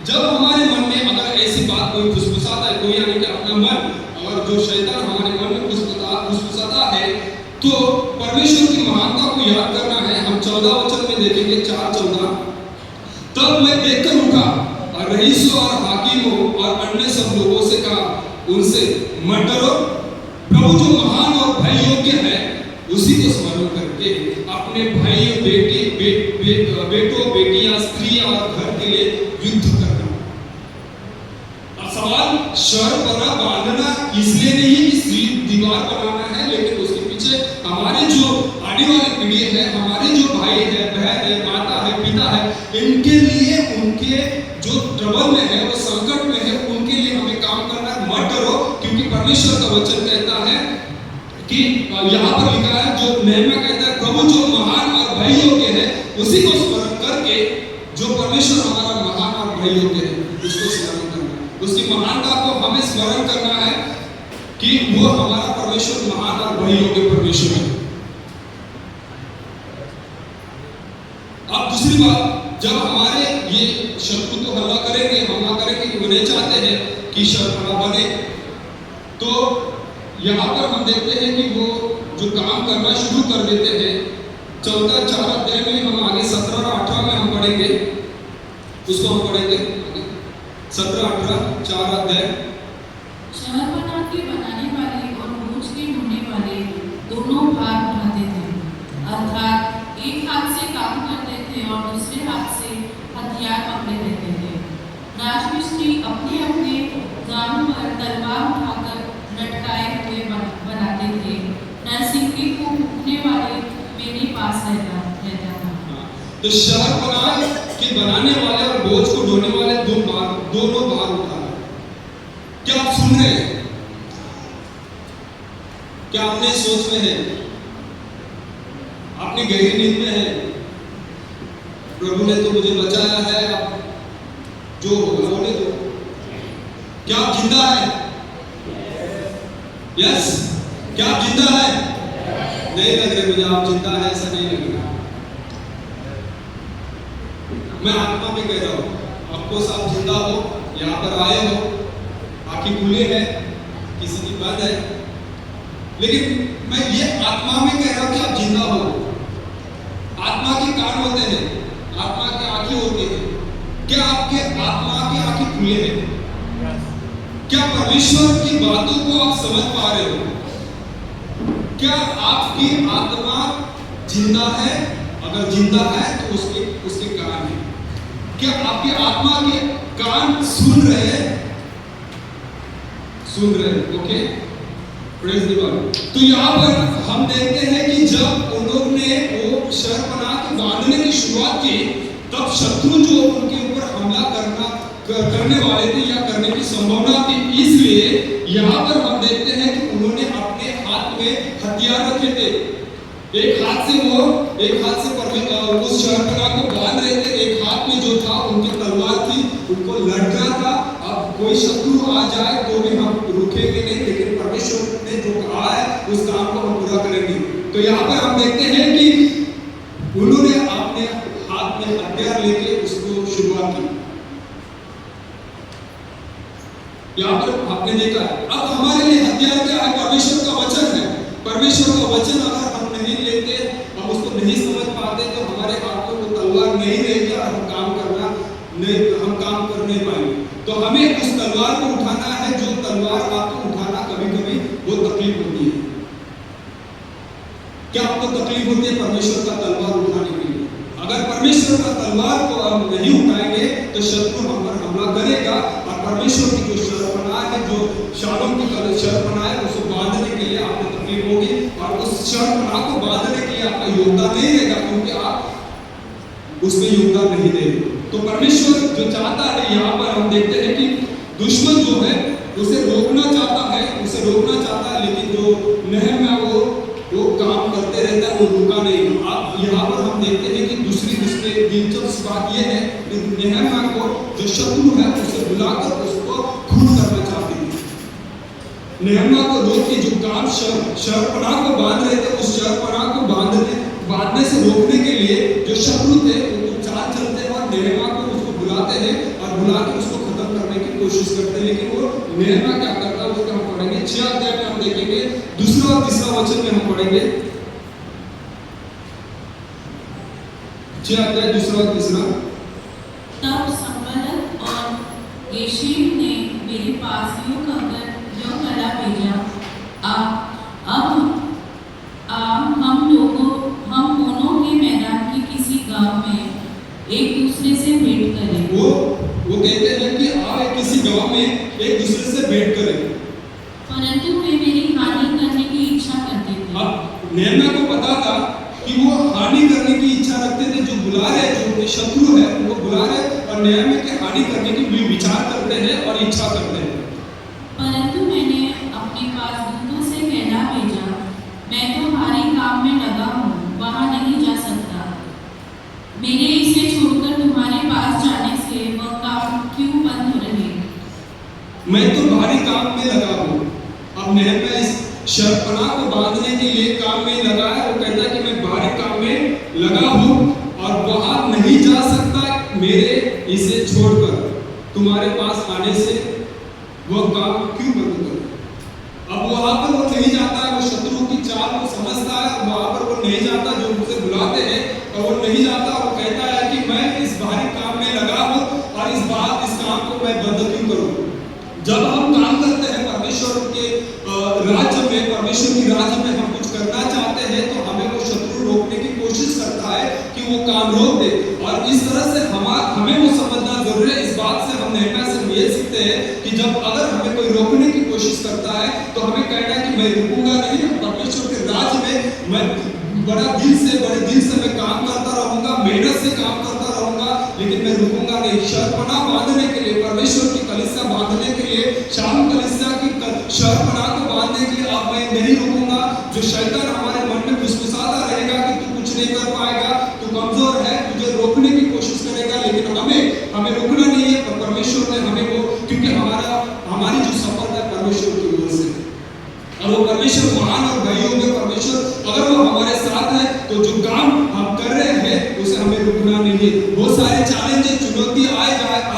जब हमारे मन में अगर ऐसी बात कोई घुसघुसाता है, कोई यानी कि अपना मन, अगर जो शैतान हमारे मन में घुसघुसाता है, तो परमेश्वर की महानता को याद करना है। हम 14 वचन में देखेंगे, 4:14। तब मैं देखकर उठा और रईसों और हाकिमों और अन्य सब लोगों से कहा, उनसे मत डरो, प्रभु जो महान और भय योग्य है उसी को स्मरण करके अपने भाई बेटों बेटियां स्त्रियां और घर के लिए युद्ध करना। अब सवाल शहरपना बांधना इसलिए नहीं कि स्त्री दीवार बनाना है, लेकिन उसके पीछे हमारे जो आने वाली पीढ़ी है, हमारे जो भाई है, बहन है, माता है, पिता है, इनके लिए उनके जो ट्रबल में है, वो संकट में है, उनके लिए हमें काम करना है। मत डरो, क्योंकि परमेश्वर का वचन कहता है कि यहाँ पर लिखा है, जो नहम्याह कहता है, प्रभु जो महान और भय योग्य है उसी को स्मरण करके, जो परमेश्वर हमारा महान और भय योग्य है उसको स्मरण करना है, उसकी महानता को हमें स्मरण करना है कि वो हमारा परमेश्वर महान और भय योग्य परमेश्वर है। अब दूसरी बात, जब हमारे ये शत्रु तो हमला करेंगे, वो नहीं चाहते हैं कि शहरपना बने, तो यहाँ पर हम देखते हैं कि वो जो काम करना शुरू कर देते हैं। 14 अध्याय में हम आगे 17 और 18 में हम पढ़ेंगे, उसको हम पढ़ेंगे 17, 18, 4 अध्याय। शहरपना के बनाने वाले और बोझ के ढोने वाले दोनों भार उठाते थे, अर्थात एक हाथ से काम करते थे और दूसरे हाथ से हथियार पकड़े रहते थे। राजमिस्त्री अपने अपने जांघों पर तलवार उठाकर लटकाए हुए बनाते थे। नरसिंगी को फूकने वाले मेरे पास रहता था। तो शहरपना के बनाने वाले और बोझ को ढोने वाले दोनों भार उठा रहे। क्या आप सुन रहे हैं? क्या अपने सोच में है, अपनी गहरी नींद में है? प्रभु ने तो मुझे बचाया है, अब जो होगा होने दो। क्या आप जिंदा है? यस, क्या आप जिंदा है? नहीं लग रहा मुझे आप जिंदा है, ऐसा नहीं लग रहा। मैं आत्मा में कह रहा हूं, आपको आप जिंदा हो, यहाँ पर आए हो, आंखें खुली है, किसी की बंद है, लेकिन मैं ये आत्मा में कह रहा हूं कि आप जिंदा हो। आत्मा के कान होते हैं, आत्मा की आंखें होती हैं। क्या आपके आत्मा की आंखें खुले हैं? क्या परमेश्वर की बातों को आप समझ पा रहे हो? क्या आपकी आत्मा जिंदा है? अगर जिंदा है तो उसके कान है। क्या आपकी आत्मा के कान सुन रहे हैं? सुन रहे हैं, ओके, प्रेज द लॉर्ड। तो यहाँ पर हम देखते हैं कि जब उन्होंने वो शहरपनाह के बांधने की शुरुआत की, तब शत्रु जो उनके ऊपर हमला करने वाले थे या करने की संभावना थी, इसलिए यहाँ पर हम देखते हैं कि उन्होंने अपने हाथ में हथियार रखे थे। एक हाथ से उस शहरपनाह को बांध रहे थे, एक हाथ में जो था उनकी तलवार थी, उनको लड़ना था। अब कोई शत्रु आ जाए तो भी हम रुकेंगे नहीं, लेकिन परमेश्वर ने जो कहा है उस काम को हम पूरा करेंगे। तो यहाँ पर हम देखते हैं कि उन्होंने अपने हाथ में हथियार लेके उसको शुरुआत की। यहाँ पर आपने देखा है। अब हमारे लिए हथियार क्या है? परमेश्वर का वचन है। परमेश्वर का वचन अगर हम नहीं लेते, हम उसको नहीं समझ पाते, तो हमारे हाथ में वो तलवार नहीं रहेगी और हम काम कर नहीं पाएंगे। तो हमें उस तलवार को उठाना है। जो तलवार आपको उठाना कभी कभी वो तकलीफ होती है। क्या आपको तकलीफ होती है परमेश्वर का तलवार उठाने के लिए? अगर परमेश्वर का तलवार को हम नहीं उठाएंगे तो शत्रु हम पर हमला करेगा। और परमेश्वर की जो शहरपनाह है, जो शालोम की शहरपनाह है, उसको बांधने के लिए आपको तकलीफ होगी और उस शहरपनाह को बांधने के लिए आपका योगदान नहीं रहेगा, क्योंकि आप उसमें योगदान नहीं देंगे। तो परमेश्वर जो चाहता है, यहाँ पर हम देखते हैं कि दुश्मन जो है उसे रोकना चाहता है, लेकिन जो नहम्याह वो काम करते रहता है, वो रुका नहीं। आप यहाँ पर हम देखते हैं कि दूसरी दिलचस्प बात यह है कि नहम्याह को जो शत्रु है उसे बुलाकर उसको खून करना चाहते हैं। नहम्याह को रोक के जो काम शहरपनाह को बांध रहे थे, उस शहरपनाह को बांधने से रोकने के लिए जो शत्रु थे वो चाल चलते हैं और नहम्याह को उसको बुलाते हैं और बुला के उसको खत्म करने की कोशिश करते हैं। लेकिन वो नहम्याह क्या करता है उसका हम पढ़ेंगे 6 अध्याय में, हम देखेंगे 2 और 3 वचन में हम पढ़ेंगे। 6 अध्याय 2 और 3। तब संबलत और गेशेम ने मेरे पास यो कड़ा भेजा, हम दोनों के मैदान के किसी गांव में एक दूसरे से भेंट करें। वो कहते हैं कि आओ किसी गांव में एक दूसरे से भेंट करें। परंतु वे मेरी हानि करने की इच्छा करते थे। अब नहम्याह को पता था कि वो हानि करने की इच्छा रखते थे। जो बुला रहे, जो उनके शत्रु है, वो बुला रहे और नहम्याह के हानि करने की भी विचार करते हैं और इच्छा करते हैं। परंतु मैंने अपने पास दूतों से कहना भेजा, मैं तो भारी काम में लगा हूँ, वहां नहीं जा सकता। मेरे इसे छोड़कर तुम्हारे पास जाने से वह काम क्यों बंद हो रहे? मैं तो भारी काम में लगा हूँ। अब नहम्याह इस शहरपनाह को बांधने के लिए काम में लगा है। वो कहता है कि मैं भारी काम में लगा हूँ और वहां नहीं जा सकता, मेरे इसे छोड़कर तुम्हारे पास आने से वह काम क्यों बंद कर? अब वहां पर वो नहीं जाता है, वो शत्रु की चाल को समझता है, वहां पर वो नहीं जाता, जो उसे बुलाते हैं और वो नहीं जाता। वो कहता है कि मैं इस भारी काम में लगा हूँ और इस काम को मैं बंद क्यों करूँ? जब हम काम करते हैं परमेश्वर के राज्य में, परमेश्वर की राज्य में हम कुछ करना चाहते हैं, तो हमें वो शत्रु रोकने की कोशिश करता है कि वो काम रोक दे। और इस तरह से हमें वो समझना जरूरी है। इस बात से हम नहम्याह से ये सीखते हैं कि जब अगर हमें कोई रोकने की कोशिश करता है तो हमें कहना है कि मैं रुकूंगा नहीं। परमेश्वर के राज्य में मैं बड़े दिल से मैं काम करता रहूंगा, मेहनत से काम करता रहूंगा, लेकिन मैं रुकूंगा नहीं। शहरपनाह बांधने के लिए, परमेश्वर की कलीसिया बांधने के लिए, शालोम कलीसिया की शहरपनाह को बांधने के लिए अब मैं नहीं रुकूंगा। जो शैतान हमारे मन में फुसफुसाता रहेगा कि तू कुछ नहीं कर पाएगा, तू कमजोर है, तुझे रोकने की कोशिश करेगा, लेकिन हमें रुकना नहीं है। परमेश्वर ने हमें वो, क्योंकि हमारी जो सफलता है परमेश्वर की ओर से, और वो परमेश्वर महान और भय होंगे। परमेश्वर अगर वो हमारे साथ है तो जो काम हम कर रहे हैं उसे हमें रुकना नहीं है। बहुत सारे चैलेंजेस, चुनौती आ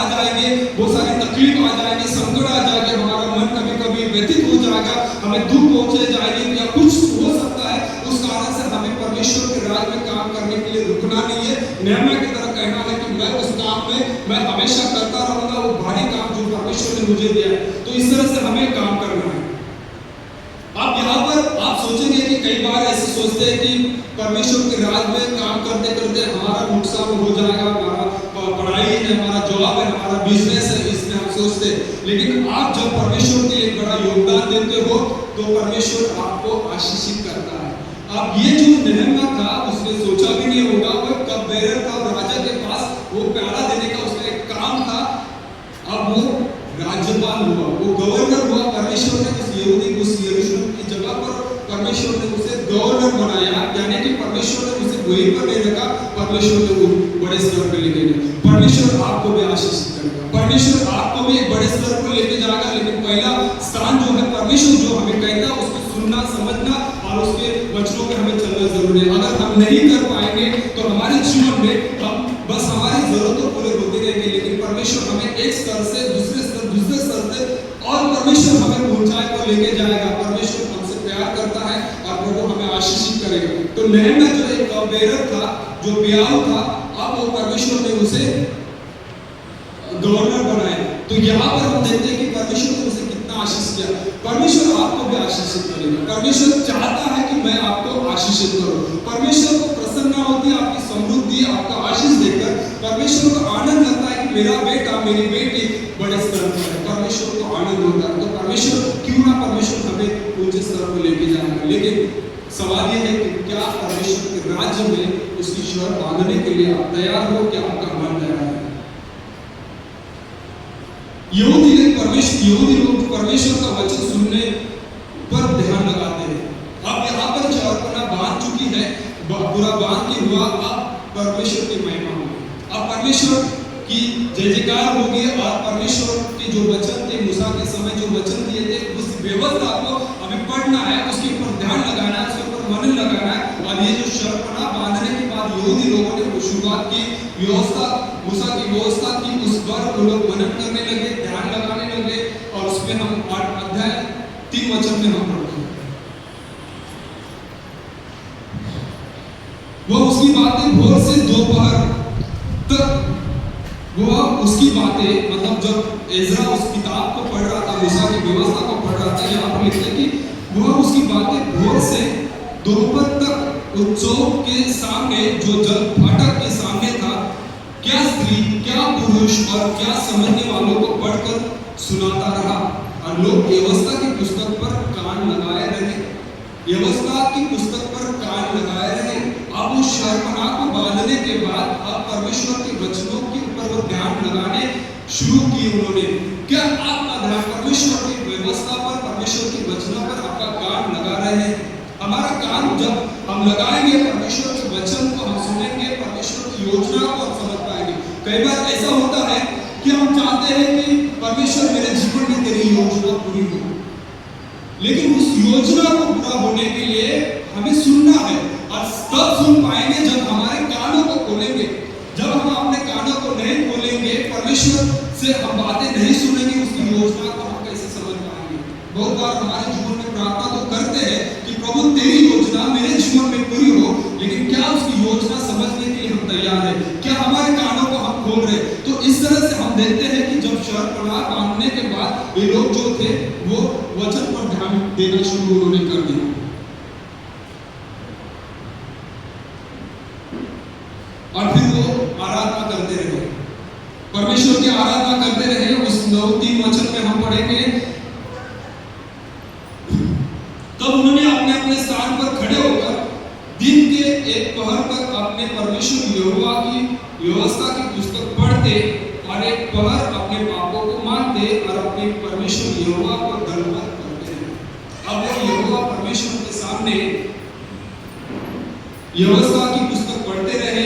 जाएंगे, बहुत सारी तकलीफ आ जाएंगे, संकट आ जाएंगे, हमारा मन कभी कभी व्यथित हो जाएगा। जाएगा, हमें दुख पहुंचे जाएगी या कुछ हो सकता है, उस कारण से हमें परमेश्वर के राज में काम करने के लिए रुकना नहीं है। नेहमिया की तरह कहना है कि मैं उस काम में मैं हमेशा करता रहूंगा, वो भारी काम जो परमेश्वर ने मुझे दिया है। तो इस तरह से हमें काम करना है। अब यहाँ पर आप सोचेंगे कि कई बार ऐसे सोचते हैं कि परमेश्वर के राज में काम करते करते हमारा नुकसान हो जाएगा, हमारा पढ़ाई है, हमारा जॉब है, हमारा बिजनेस है, इसमें हम सोचते हैं। लेकिन आप जब परमेश्वर के लिए एक बड़ा योगदान देते हो तो परमेश्वर आपको आशीषित करता है। अब ये जो नेहमिया था उसने सोचा भी नहीं होगा, वो कप बेरर था और राजा के पास वो प्याला देने का उसका एक काम था। अब वो राज्यपाल हुआ, वो गवर्नर हुआ। परमेश्वर ने उस यरूशलेम की जगह पर परमेश्वर ने उसे गवर्नर बनाया, यानी कि परमेश्वर ने उसे वहीं पर नहीं रखा, परमेश्वर ने वो बड़े स्तर पर लेके गया। परमेश्वर आपको भी आशीषित करेगा, परमेश्वर आपको भी एक बड़े स्तर पर लेके जाएगा। लेकिन पहला स्थान जो है परमेश्वर जो हमें कहता है उसको सुनना, समझना और उसके वचनों पे हमें चलना जरूरी है। अगर हम नहीं कर पाएंगे तो हमारे जीवन में हम बस हमारी जरूरतों पूरे होते रहेंगे, लेकिन परमेश्वर हमें एक स्तर से दूसरे स्तर से और परमेश्वर हमें ऊंचाई पर लेके जाएगा। परमेश्वर हमसे प्यार करता है और प्रभु हमें आशीषित करेगा। तो नेहमिया जो एक कपबेरर था, जो ब्याह था, अब वो परमेश्वर ने उसे गवर्नर बनाया। तो यहाँ पर हम देखते हैं कि परमेश्वर ने उसे कितना आशीष किया। परमेश्वर आपको भी आशीषित करेगा। परमेश्वर चाहता है कि मैं आपको आशीषित करूं। परमेश्वर को प्रसन्नता होती है आपकी समृद्धि, आपका आशीष देखकर। परमेश्वर को आनंद लगता है कि मेरा बेटा, मेरी बेटी बड़े स्तर पर है। परमेश्वर को आनंद होता है। तो परमेश्वर क्यों ना परमेश्वर हमें ऊंचे स्तर पर लेके जाएगा। लेकिन सवाल यह है कि क्या परमेश्वर के राज्य में उसकी शहर बांधने के लिए आप तैयार हो, क्या आपका मन तैयार है? यहूदी लोग परमेश्वर का वचन सुनने पर ध्यान लगाते हैं। अब यहाँ पर शहरपनाह बांध चुकी है, पूरा बांध के हुआ, अब परमेश्वर की महिमा होगी, अब परमेश्वर की जय जयकार होगी और परमेश्वर के जो वचन थे, मूसा के समय जो वचन दिए थे, उस व्यवस्था को हमें पढ़ना है, उसके ऊपर ध्यान लगाना है, उसके ऊपर मन लगाना है। और ये जो शहरपनाह बांधने के बाद यहूदी लोगों ने वो शुरुआत की, व्यवस्था, मूसा की व्यवस्था की, उस पर वो लोग मनन करने लगे, ध्यान लगाने लगे। और उसमें हम 8 अध्याय 3 वचन में हम पढ़ते हैं। वो उसकी बातें भोर से दोपहर तक, वो उसकी बातें, मतलब जब एजरा उस किताब को पढ़ रहा था, मूसा की व्यवस्था को पढ़ रहा था, यहाँ पर लिखते हैं कि वो उसकी बातें भोर से दोपहर तक चौक के सामने, जो जल फाटक के सामने था, क्या स्त्री, क्या पुरुष और क्या समझने वालों को पढ़कर सुनाता रहा। और लोग व्यवस्था की पुस्तक पर कान लगाए रहे, व्यवस्था की पुस्तक पर कान लगाए रहे। अब उस शहरपनाह को बांधने के बाद अब परमेश्वर के वचनों के ऊपर वो ध्यान लगाने शुरू किए उन्होंने। क्या आपका ध्यान परमेश्वर की व्यवस्था पर, परमेश्वर के वचनों पर आपका कान लगा रहे हैं? हमारा कान जब हम लगाएंगे परमेश्वर के वचन को, हम सुनेंगे, परमेश्वर की योजना को हम समझ पाएंगे। कई बार ऐसा होता है कि हम चाहते हैं कि परमेश्वर मेरे जीवन में तेरी योजना पूरी हो, लेकिन उस योजना को पूरा होने के लिए हमें सुनना है। और तब सुन पाएंगे जब हमारे कानों को खोलेंगे। जब हम अपने कानों को नहीं खोलेंगे, परमेश्वर से हम बातें नहीं सुनेंगे, उसकी योजना को हम कैसे समझ पाएंगे? बहुत बार हमारे जीवन में प्रार्थना तो करते हैं कि प्रभु तेरी योजना मेरे जीवन में पूरी हो, लेकिन क्या उसकी योजना समझने के लिए हम तैयार हैं? क्या हमारे कानों को हम खोल रहे? तो इस तरह से हम देखते हैं कि जब शहरपनाह बांधने के बाद ये लोग जो थे वो वचन पर ध्यान देना शुरू उन्होंने कर दिया। और फिर वो आराधना करते रहे, परमेश्वर की आराधना करते रहे। उस 9-3 वचन में हम पढ़ेंगे, तब उन्होंने अपने अपने स्थान पर खड़े होकर दिन के एक पहर तक अपने परमेश्वर यहोवा की व्यवस्था की पुस्तक पढ़ते और एक पहर अपने पापों को मानते और अपने परमेश्वर यहोवा को धन्यवाद करते रहे। अब वो यहोवा परमेश्वर के सामने व्यवस्था की पुस्तक पढ़ते रहे,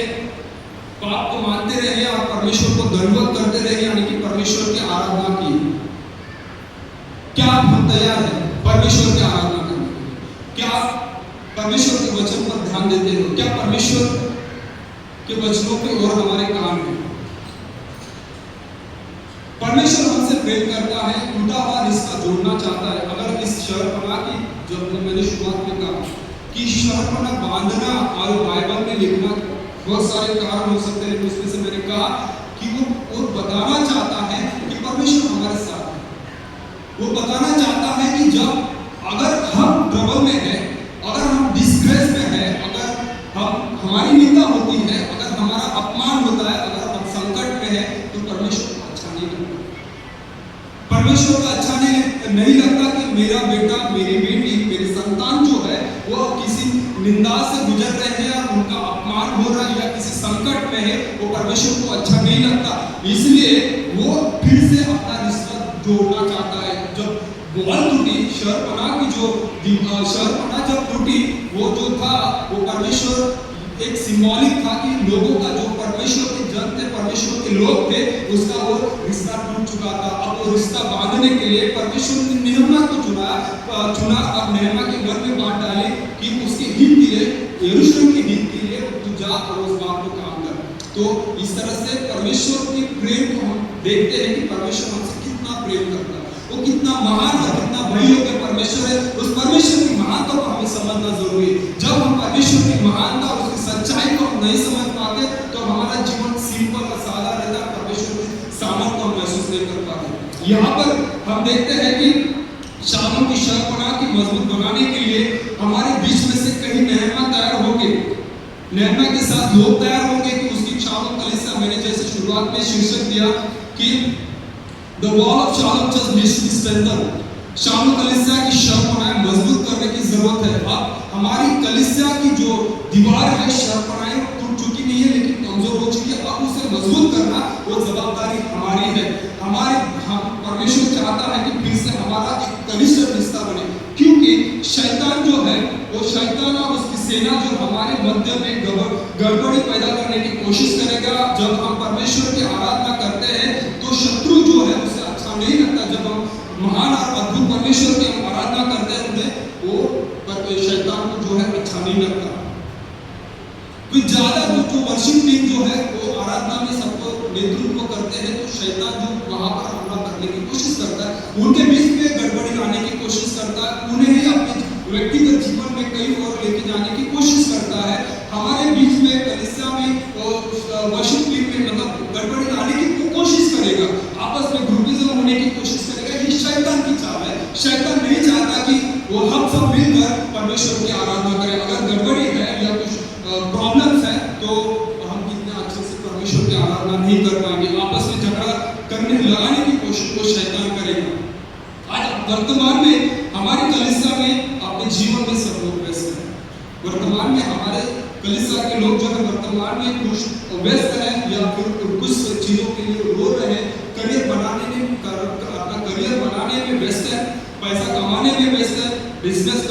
पाप को मानते रहे और परमेश्वर को धन्यवाद करते रहे, यानी कि परमेश्वर की आराधना की। क्या हम तैयार हैं परमेश्वर की आराधना करने? क्या आप परमेश्वर के वचन पर ध्यान देते हो? क्या परमेश्वर के वचनों पे और हमारे कान हैं? परमेश्वर हमसे प्रेम करता है, टूटा हुआ रिश्ता जोड़ना चाहता है। अगर इस शहरपनाह की, जब मैंने शुरुआत में कहा कि शहरपनाह बांधना और बाइबल में लिखना बहुत सारे कारण हो सकते हैं, लेकिन उसमें से मैंने कहा कि वो बताना चाहता है कि परमेश्वर हमारे साथ है। वो बताना चाहता है कि जब अगर हम ट्रबल में हैं, अगर हम डिस्ग्रेस में हैं, अगर हमारी निंदा होती है, अगर हमारा अपमान होता है, अगर हम संकट में हैं, तो परमेश्वर को अच्छा नहीं लगता। परमेश्वर को अच्छा नहीं लगता कि मेरा बेटा, मेरी बेटी, मेरी संतान जो है वो किसी निंदा से गुजर रहे हैं, उनका अपमान हो रहा है या किसी संकट में है, वो परमेश्वर को अच्छा नहीं लगता। इसलिए वो फिर से अपना रिश्ता जोड़ना चाहता है। जब वॉल टूटी, शहरपनाह की जो शहरपनाह जब टूटी, वो जो था वो परमेश्वर एक सिंबॉलिक था कि लोगों का जो परमेश्वर के जन थे, परमेश्वर के लोग थे, उसका वो रिश्ता टूट चुका था। अब वो रिश्ता बांधने के लिए परमेश्वर ने नेहमा को चुना और नेहमा के घर में बात डाली कि उसके हित के लिए, यरूशलेम के हित के लिए तू जा और उस बात को काम कर। तो इस तरह से परमेश्वर के प्रेम को हम देखते हैं कि परमेश्वर हमसे कितना प्रेम करता है, वो कितना महान और कितना भययोग्य परमेश्वर है। उस परमेश्वर की महानता को हमें समझना जरूरी है। जब हम परमेश्वर की महानता और उसकी सच्चाई को हम नहीं समझ पाते तो हमारा जीवन सिंपल और सादा रहता है, परमेश्वर की सामर्थ को हम महसूस नहीं कर पाते। यहाँ पर हम देखते हैं कि शालोम की शहरपनाह की मजबूत बनाने के लिए हमारे बीच में से कई नेहमा तैयार होंगे, नेहमा के साथ लोग तैयार होंगे कि उसकी शालोम कलीसिया, मैंने जैसे शुरुआत में शीर्षक दिया कि The wall of Shalom just needs to be strengthened. Shalom कलीसिया की शहरपनाह मजबूत करने की जरूरत है। अब हमारी कलीसिया की जो दीवार है, शहरपनाह टूट चुकी नहीं है लेकिन कमजोर हो चुकी है। अब उसे मजबूत करना वो जवाबदारी हमारी है। हम परमेश्वर चाहता है कि फिर से हमारा एक कलीसिया रिश्ता बने, क्योंकि शैतान जो है वो शैतान और उसकी सेना जो हमारे मध्य में गड़बड़ी पैदा करने की कोशिश करेगा। जब हम परमेश्वर की आराधना करते हैं तो शत्रु जो है उसे अच्छा नहीं लगता। जब हम महान और अद्भुत परमेश्वर की आराधना करते हैं वो शैतान को जो है अच्छा नहीं लगता। कोई ज्यादा जो वर्शिप टीम जो है वो आराधना में सबको नेतृत्व करते हैं, तो शैतान जो वहां पर हमला करने की कोशिश करता है, उनके बीच में गड़बड़ी लाने की कोशिश करता है, उन्हें ही अपने व्यक्तिगत जीवन में कहीं और लेके जाने की कोशिश करता है। हमारे बीच में कलीसिया में वर्शिप टीम में मतलब गड़बड़ी लाने की कोशिश करेगा, आपस में ग्रुपिज्म होने की कोशिश करेगा। ये शैतान की चाल है। शैतान नहीं चाहता कि वो हम सब मिलकर परमेश्वर की आराधना करें। अगर गड़बड़ी है या कुछ प्रॉब्लम्स है तो हम कितने अच्छे से परमेश्वर की आराधना नहीं कर पाएंगे। आपस में झगड़ा करने लगाने की कोशिश को शैतान करेगा। आज वर्तमान में हमारी कलीसिया में अपने जीवन में सब लोग व्यस्त हैं। वर्तमान में हमारे कलीसिया के लोग जो है वर्तमान में कुछ व्यस्त है या फिर कुछ चीजों के लिए रो रहे हैं, करियर बनाने में अपना करियर बनाने में व्यस्त है, पैसा कमाने में व्यस्त है, बिजनेस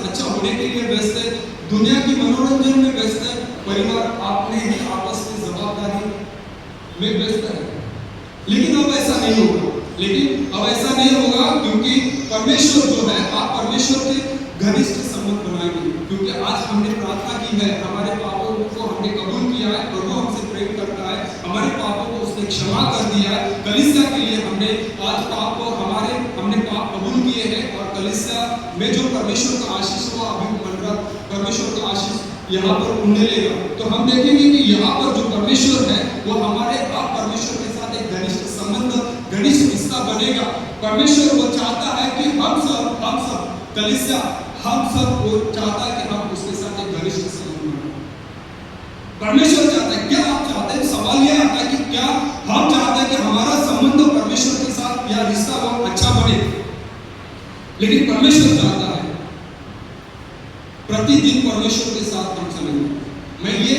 अच्छा होने के लिए व्यस्त है, दुनिया की मनोरंजन में व्यस्त है, परिवार अपने ही आपस में जवाबदारी में व्यस्त है। लेकिन अब ऐसा नहीं होगा क्योंकि परमेश्वर जो है, आप परमेश्वर के घनिष्ठ संबंध बनाएंगे। क्योंकि आज हमने प्रार्थना की है, हमारे पापों को हमने कबूल किया है, प्रभु हमसे प्रेम करता है, हमारे पापों को उसने क्षमा कर दिया है। कलीसिया के लिए हमने आज हमने पाप कबूल किए हैं और कलीसिया में जो परमेश्वर का आशीष हुआ अभी परमेश्वर का आशीष यहाँ पर उन्हें लेगा। तो हम देखेंगे कि यहाँ पर जो परमेश्वर है वो हमारे आप परमेश्वर के साथ एक घनिष्ठ संबंध, घनिष्ठ रिश्ता बनेगा। परमेश्वर वो चाहता है कि हम सब कलीसिया, हम सब वो चाहता है कि हम उसके साथ एक घनिष्ठ संबंध बनाएं। परमेश्वर चाहता है, क्या आप चाहते हैं? सवाल यह आता है कि क्या हम चाहते हैं कि हमारा संबंध परमेश्वर के साथ या रिश्ता वो अच्छा बने? लेकिन परमेश्वर चाहता है प्रतिदिन परमेश्वर के साथ हम चलेंगे। मैं ये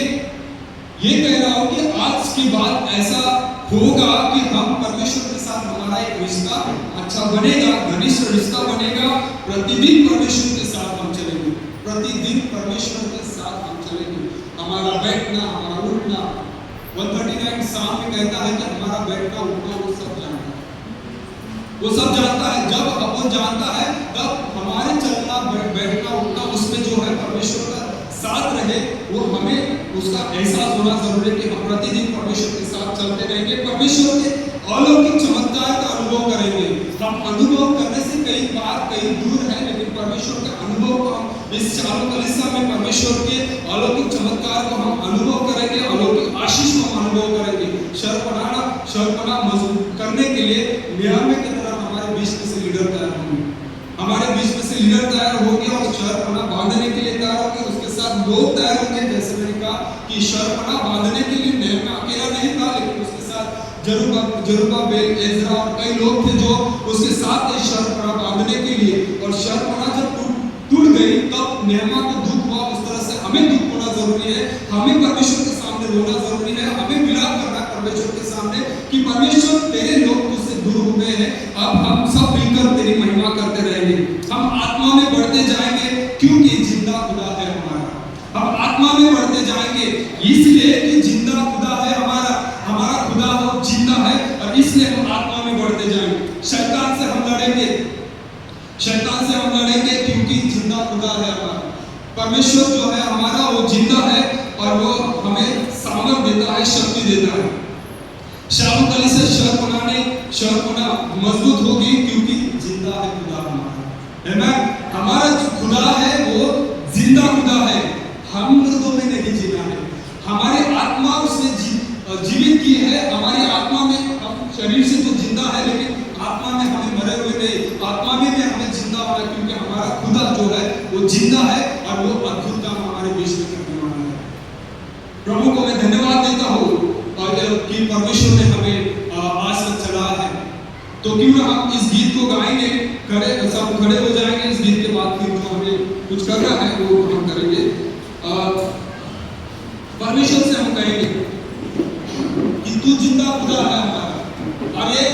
कह रहा हूं कि आज के बाद ऐसा होगा कि हम परमेश्वर के साथ हमारा एक रिश्ता अच्छा बनेगा, घनिष्ठ रिश्ता बनेगा। प्रतिदिन परमेश्वर के साथ हम चलेंगे, प्रतिदिन परमेश्वर के साथ हम चलेंगे। हमारा बैठना, हमारा उठना, 139 साल में कहता है कि हमारा बैठना उठना वो सब जानता है, वो सब जानता है। जब वो जानता है तब हमारे चलना बैठना उठना उसमें जो है परमेश्वर का साथ रहे, वो हमें उसका एहसास होना जरूरी है कि हम प्रतिदिन परमेश्वर के साथ चलते रहेंगे, परमेश्वर के अलौकिक चमत्कार का अनुभव करेंगे। हम अनुभव करने से कई कई बार कहीं दूर है, लेकिन परमेश्वर के अनुभव को हम इस चालू कलीसिया में परमेश्वर के अलौकिक चमत्कार को हम अनुभव करेंगे, अलौकिक आशीष को हम अनुभव करेंगे। शर्पणा मजबूत करने के लिए नियम की तरह हमारे बीच में से लीडर तैयार होंगे, हमारे बीच में से लीडर तैयार होंगे और शर्पणा बांधने के लिए तैयार होंगे, उसके साथ लोग तैयार होंगे। जैसे मैंने कहा कि शर्पणा बांधने के लिए नेहम्याह अकेला नहीं था, लेकिन उसके साथ जरुब्बाबेल, एज्रा और कई लोग थे जो उसके साथ थे शर्पणा बांधने के लिए। और शर्पणा जब टूट गई तब नेहम्याह को दुख हुआ। उस तरह से हमें दुख होना जरूरी है, हमें परमेश्वर के सामने रोना जरूरी है, हमें विलाप करना परमेश्वर के सामने कि परमेश्वर तेरे लोग तुझसे दूर हो गए हैं, अब हम सब मिलकर तेरी महिमा करते रहेंगे, हम आत्मा में बढ़ते जाएंगे क्योंकि जिंदा खुदा है हमारा। हम आत्मा में बढ़ते जाएंगे इसलिए कि जिंदा खुदा है हमारा खुदा वो जिंदा है और इसलिए हम आत्मा में बढ़ते जाएंगे। शैतान से हम लड़ेंगे क्योंकि जिंदा खुदा है हमारा। परमेश्वर जो है हमारा वो जिंदा है और वो हमें सामर्थ देता है, शक्ति देता है। शाम कली से शर्पणा मजबूत होगी क्योंकि जिंदा है खुदा हमारा। हमारा खुदा है वो जिंदा खुदा है, हम मृतों में नहीं जीना है, हमारी आत्मा उसने जीवित की है। हमारी आत्मा में, हम शरीर से तो जिंदा है लेकिन आत्मा में हमें मरे हुए नहीं, आत्मा में भी हमें जिंदा होना है क्योंकि हमारा खुदा जो है वो जिंदा है और वो अद्भुत काम हमारे बीच में करने वाला है। प्रभु को मैं धन्यवाद देता हूँ और कि परमेश्वर ने हमें आज तक चलाया है। तो क्यों ना हम इस गीत को गाएंगे, सब खड़े हो जाएंगे। इस गीत के बाद फिर जो हमें कुछ करना है वो हम करेंगे। परमेश्वर से हम कहेंगे कि तू जिंदा खुदा है हमारा। और ये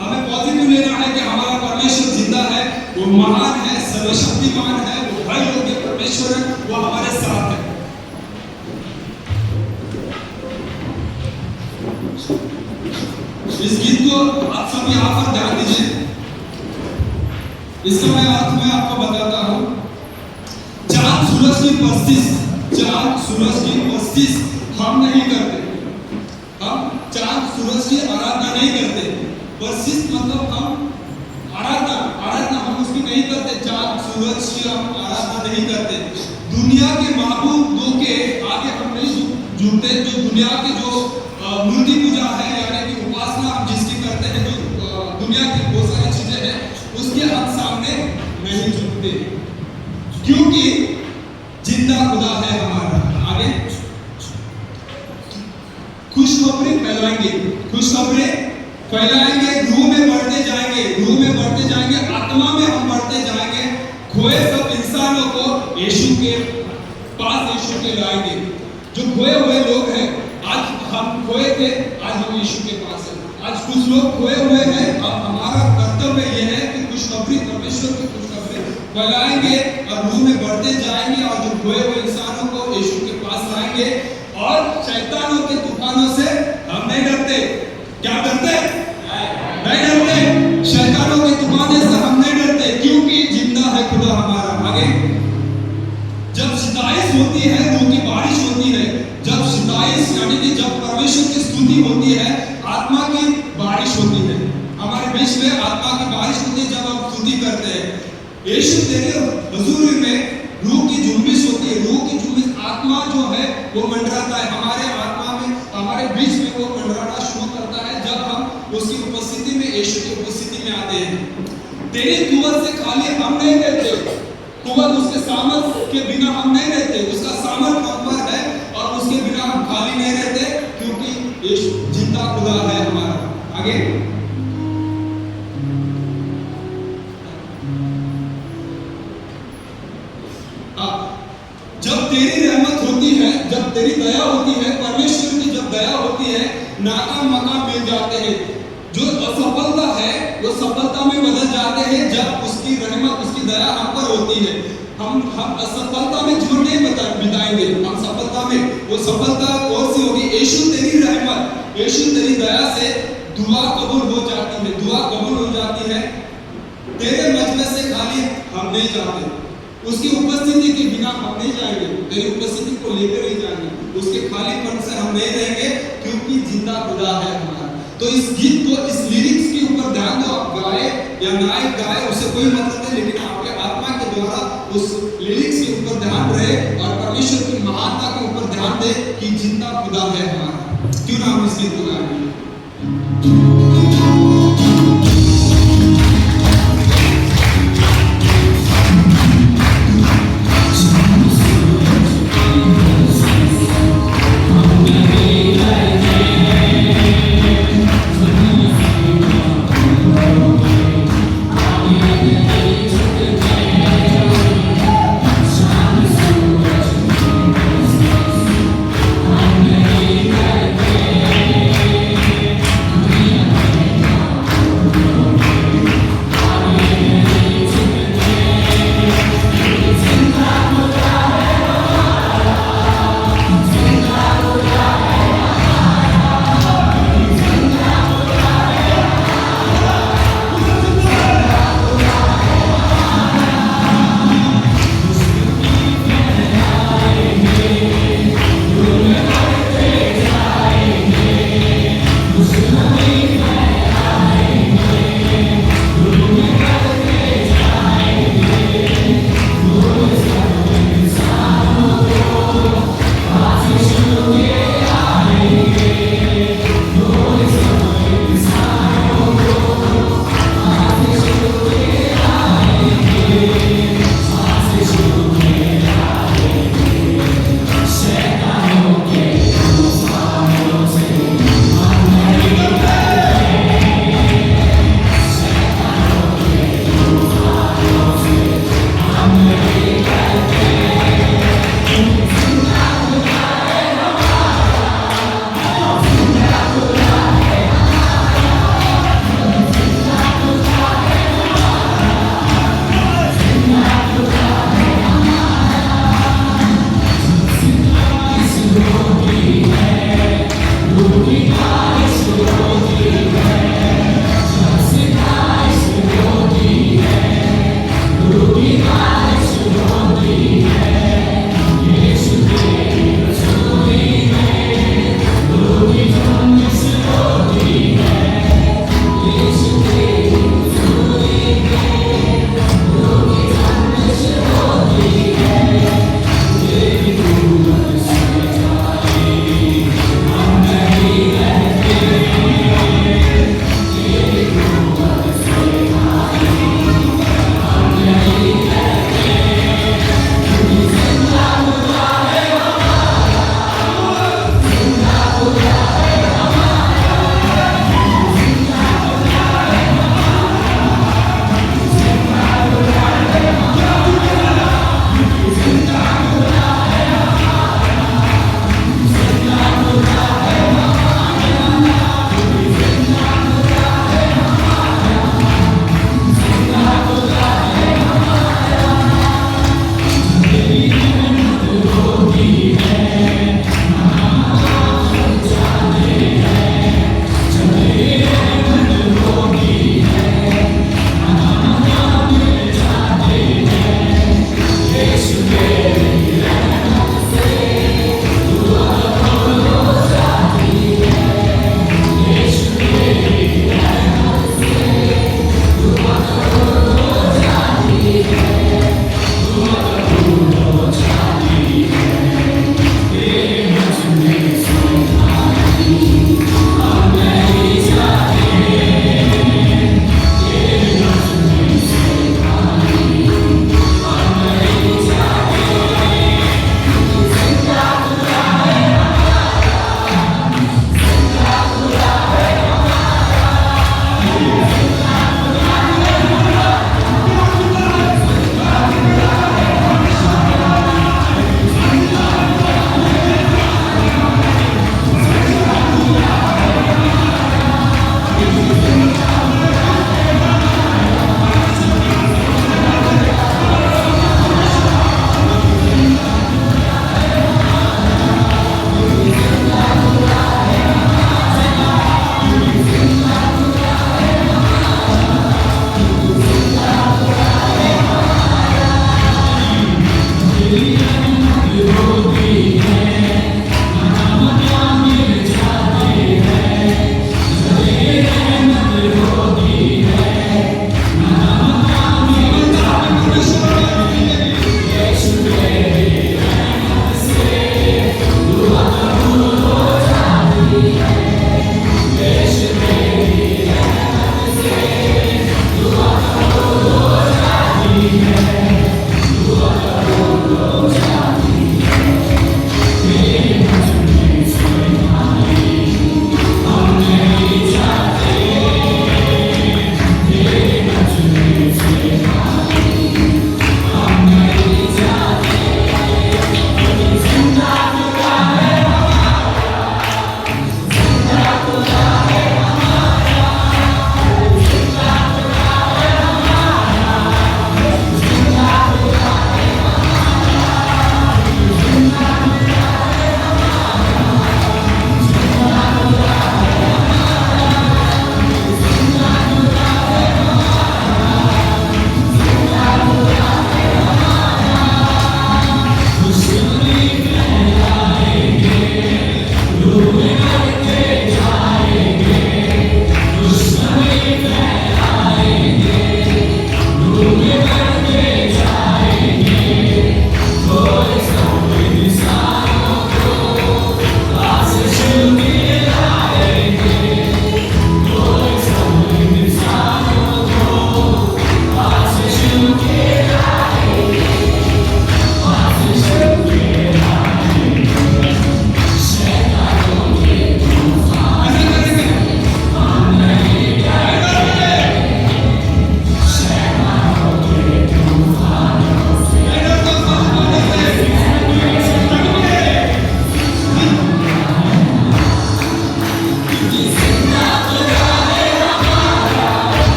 हमें पॉजिटिव लेना है कि हमारा परमेश्वर जिंदा है, वो महान है, सर्वशक्तिमान है, वो भय योग्य परमेश्वर है, वो हमारे साथ है। इस गीत को आप सब यहाँ पर ध्यान दीजिए। इसका मैं अर्थ मैं आपको बताता हूँ। चांद सूरज की परस्तिश हम नहीं करते, हम चांद सूरज की आराधना नहीं करते। परस्तिश मतलब हम आराधना हम उसकी नहीं करते, चांद सूरज की हम आराधना नहीं करते। दुनिया के महबूबों के आगे हम नहीं झुकते। जो दुनिया के जो मूर्ति पूजा है यानी कि उपासना हम जिसकी करते हैं, जो दुनिया की बहुत सारी चीजें हैं, उसके हम सामने नहीं झुकते क्योंकि जिंदा खुदा है हमारा। आगे खुशखबरी फैलाएंगे, रूह में बढ़ते जाएंगे, आत्मा में हम बढ़ते जाएंगे। खोए सब इंसानों को यीशु के लाएंगे। जो खोए हुए लोग हैं, आज हम खोए थे, आज हम यीशु के पास हैं। आज कुछ लोग खोए हुए हैं, अब हमारा कर्तव्य यह है कि खुशखबरी, परमेश्वर की खुशखबरी फैलाएंगे और रूह में बढ़ते जाएंगे और जो खोए हुए इंसानों को यीशु के पास लाएंगे। और शैतानों के तूफानों से हम नहीं डरते। क्या डरते? नहीं डरते। शैतानों के तूफानों से हम नहीं डरते क्योंकि जिंदा है खुदा हमारा। आगे जब शिताइश होती है, रूह की बारिश होती है, जब शिताइश यानी कि जब परमेश्वर की स्तुति होती है, आत्मा की बारिश होती है, हमारे बीच में आत्मा की बारिश होती है। जब हम स्तुति करते हैं यीशु तेरे हुजूरी में, रूह की जुम्बिश होती है। रूह की जुम्बिश, आत्मा जो है वो मंडराता है हमारे आत्मा में, हमारे बीच में वो मंडराना शुरू करता है जब हम उसकी उपस्थिति में, यीशु की उपस्थिति में आते हैं। तेरी कुव्वत से खाली हम नहीं रहते, कुव्वत उसके सामर्थ के बिना हम नहीं रहते, उसका सामर्थ हम पर है और उसके बिना हम खाली नहीं रहते क्योंकि यीशु जिंदा खुदा है हमारा। आगे जब तेरी रहमत होती है, जब तेरी दया होती है, परमेश्वर की जब दया होती है, नाकाम मकाम मिल जाते हैं। जो असफलता है वो सफलता में बदल जाते हैं जब उसकी रहमत, उसकी दया हम पर होती है। हम असफलता में जीवन नहीं बिताएंगे, हम सफलता में, वो सफलता और सी होगी यीशु तेरी रहमत, यीशु तेरी दया से दुआ कबूल हो जाती है, दुआ कबूल हो जाती है। तेरे मजलिस से खाली हम नहीं जाते, उसकी उपस्थिति के बिना हम नहीं जाएंगे, तेरी उपस्थिति को लेकर ही जाएंगे, उसके खालीपन से हम नहीं रहेंगे क्योंकि जिंदा खुदा है हमारा। तो इस गीत को, इस लिरिक्स के ऊपर ध्यान दो, आप गाए या नायक गाए उससे कोई मतलब नहीं, लेकिन आपके आत्मा के द्वारा उस लिरिक्स के ऊपर ध्यान रहे और परमेश्वर की महानता के ऊपर ध्यान दे कि जिंदा खुदा है हमारा। क्यों ना हम इस गीत को गाएं?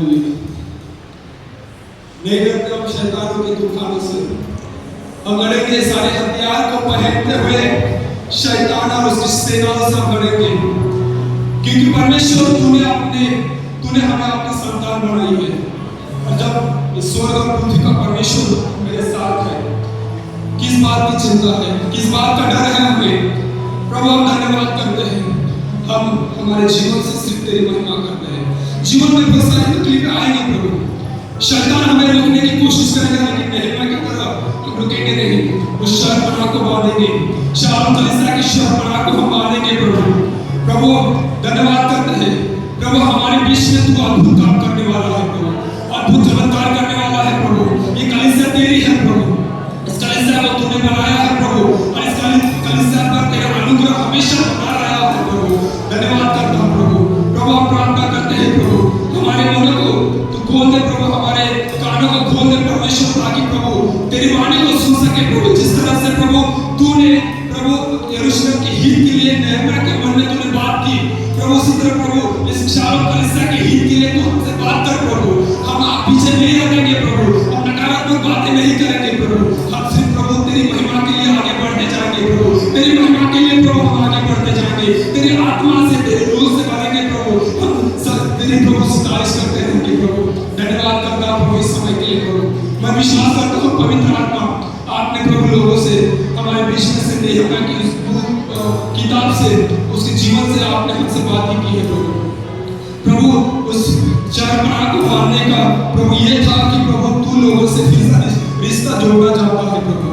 हालेलुया। नहीं डरते हम शैतानों के तूफानों से, हम लड़ेंगे सारे हथियार को पहनते हुए शैतान और उसकी सेनाओं से हम लड़ेंगे, क्योंकि परमेश्वर तूने हमें अपनी संतान बनाई है। और जब स्वर्ग और पृथ्वी का परमेश्वर मेरे साथ है, किस बात की चिंता है, किस बात का डर है हमें। प्रभु हम धन्यवाद करते हैं, हम हमारे जीवन से सिर्फ तेरी महिमा करते हैं। जीवन में बहुत सारी तकलीफें आएंगी प्रभु, शैतान हमें रोकने की कोशिश करेगा, लेकिन नहूम की तरह हम रुकेंगे नहीं। उस शर्मनाक को बांधेंगे, शालोम कलीसिया की शर्मनाक को हम बांधेंगे प्रभु धन्यवाद करते हैं प्रभु, हमारे बीच में तू अद्भुत काम करने वाला है प्रभु, अद्भुत चमत्कार करने वाला है प्रभु। ये कलीसिया तेरी है प्रभु, इस कलीसिया को तूने बनाया है प्रभु, और इस कलीसिया पर तेरा अनुग्रह हमेशा बना रहा है प्रभु। धन्यवाद करता हूं प्रभु। हम प्रार्थना करते हैं प्रभु, हमारे मनों को तू खोल दे प्रभु, हमारे कानों को खोल दे परमेश्वर, ताकि प्रभु तेरी वाणी को सुन सके प्रभु। जिस तरह से प्रभु तूने प्रभु यरूशलेम के हित के लिए नहूम के मन में तूने बात की प्रभु, उसी तरह प्रभु इस शालोम कलीसिया के हित के लिए तू हमसे बात कर प्रभु। हम आप पीछे नहीं हटेंगे प्रभु, हम नकारात्मक बातें नहीं करेंगे प्रभु, हम सिर्फ प्रभु तेरी महिमा के लिए आगे बढ़ते जाएंगे प्रभु, तेरी महिमा के लिए प्रभु हम आगे बढ़ते जाएंगे, तेरी आत्मा से तेरे रूह से भरेंगे प्रभु, हम सब तेरी प्रभु सितारिश करते रहेंगे प्रभु। धन्यवाद करता हूं प्रभु इस समय के लिए प्रभु। मैं विश्वास करता हूं पवित्र आत्मा आपने प्रभु लोगों से हमारे बीच में से नहूम की किताब से, उसके जीवन से आपने हमसे बातें की है प्रभु। उस शर्मनाक को बांधने का प्रभु ये था कि प्रभु तू लोगों से रिश्ता जोड़ना चाहता है प्रभु।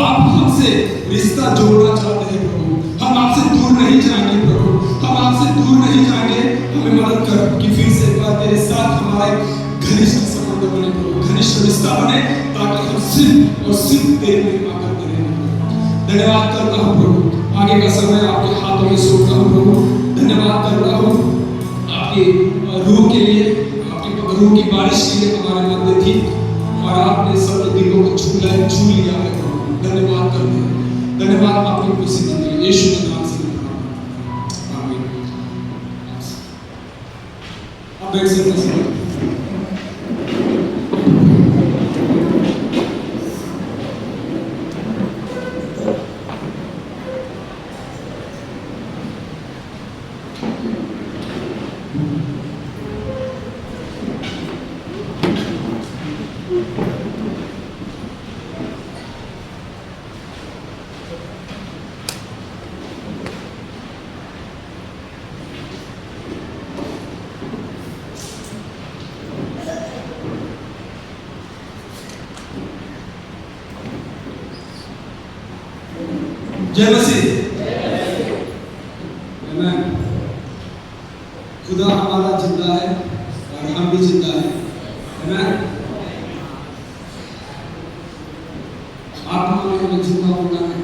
आप हमसे रिश्ता जोड़ना चाहते हैं प्रभु, हम आपसे दूर नहीं जाएंगे प्रभु, हम आपसे दूर नहीं जाएंगे। हमें मदद कर कि फिर से तेरे साथ हमारे घनिष्ठ संबंध बने प्रभु, घनिष्ठ रिश्ता बने, ताकि हम सिर्फ और सिर्फ तेरी महिमा करते रहें। धन्यवाद करता हूँ प्रभु, आगे का समय आपके हाथों में सौंपता हूँ प्रभु। धन्यवाद करता हूँ आपके रूह के लिए, आपके रूह की बारिश के लिए हमारे मध्य थी, और आपने सबके दिलों को छू लिया है प्रभु। धन्यवाद करते हैं, धन्यवाद आपकी उपस्थिति के लिए, यीशु के नाम से आमीन। आप बैठ सकते हैं। जय मसीह। आमीन। खुदा हमारा जिंदा है और हम भी जिंदा है। आमीन। आत्मा में हमें जिंदा होना है।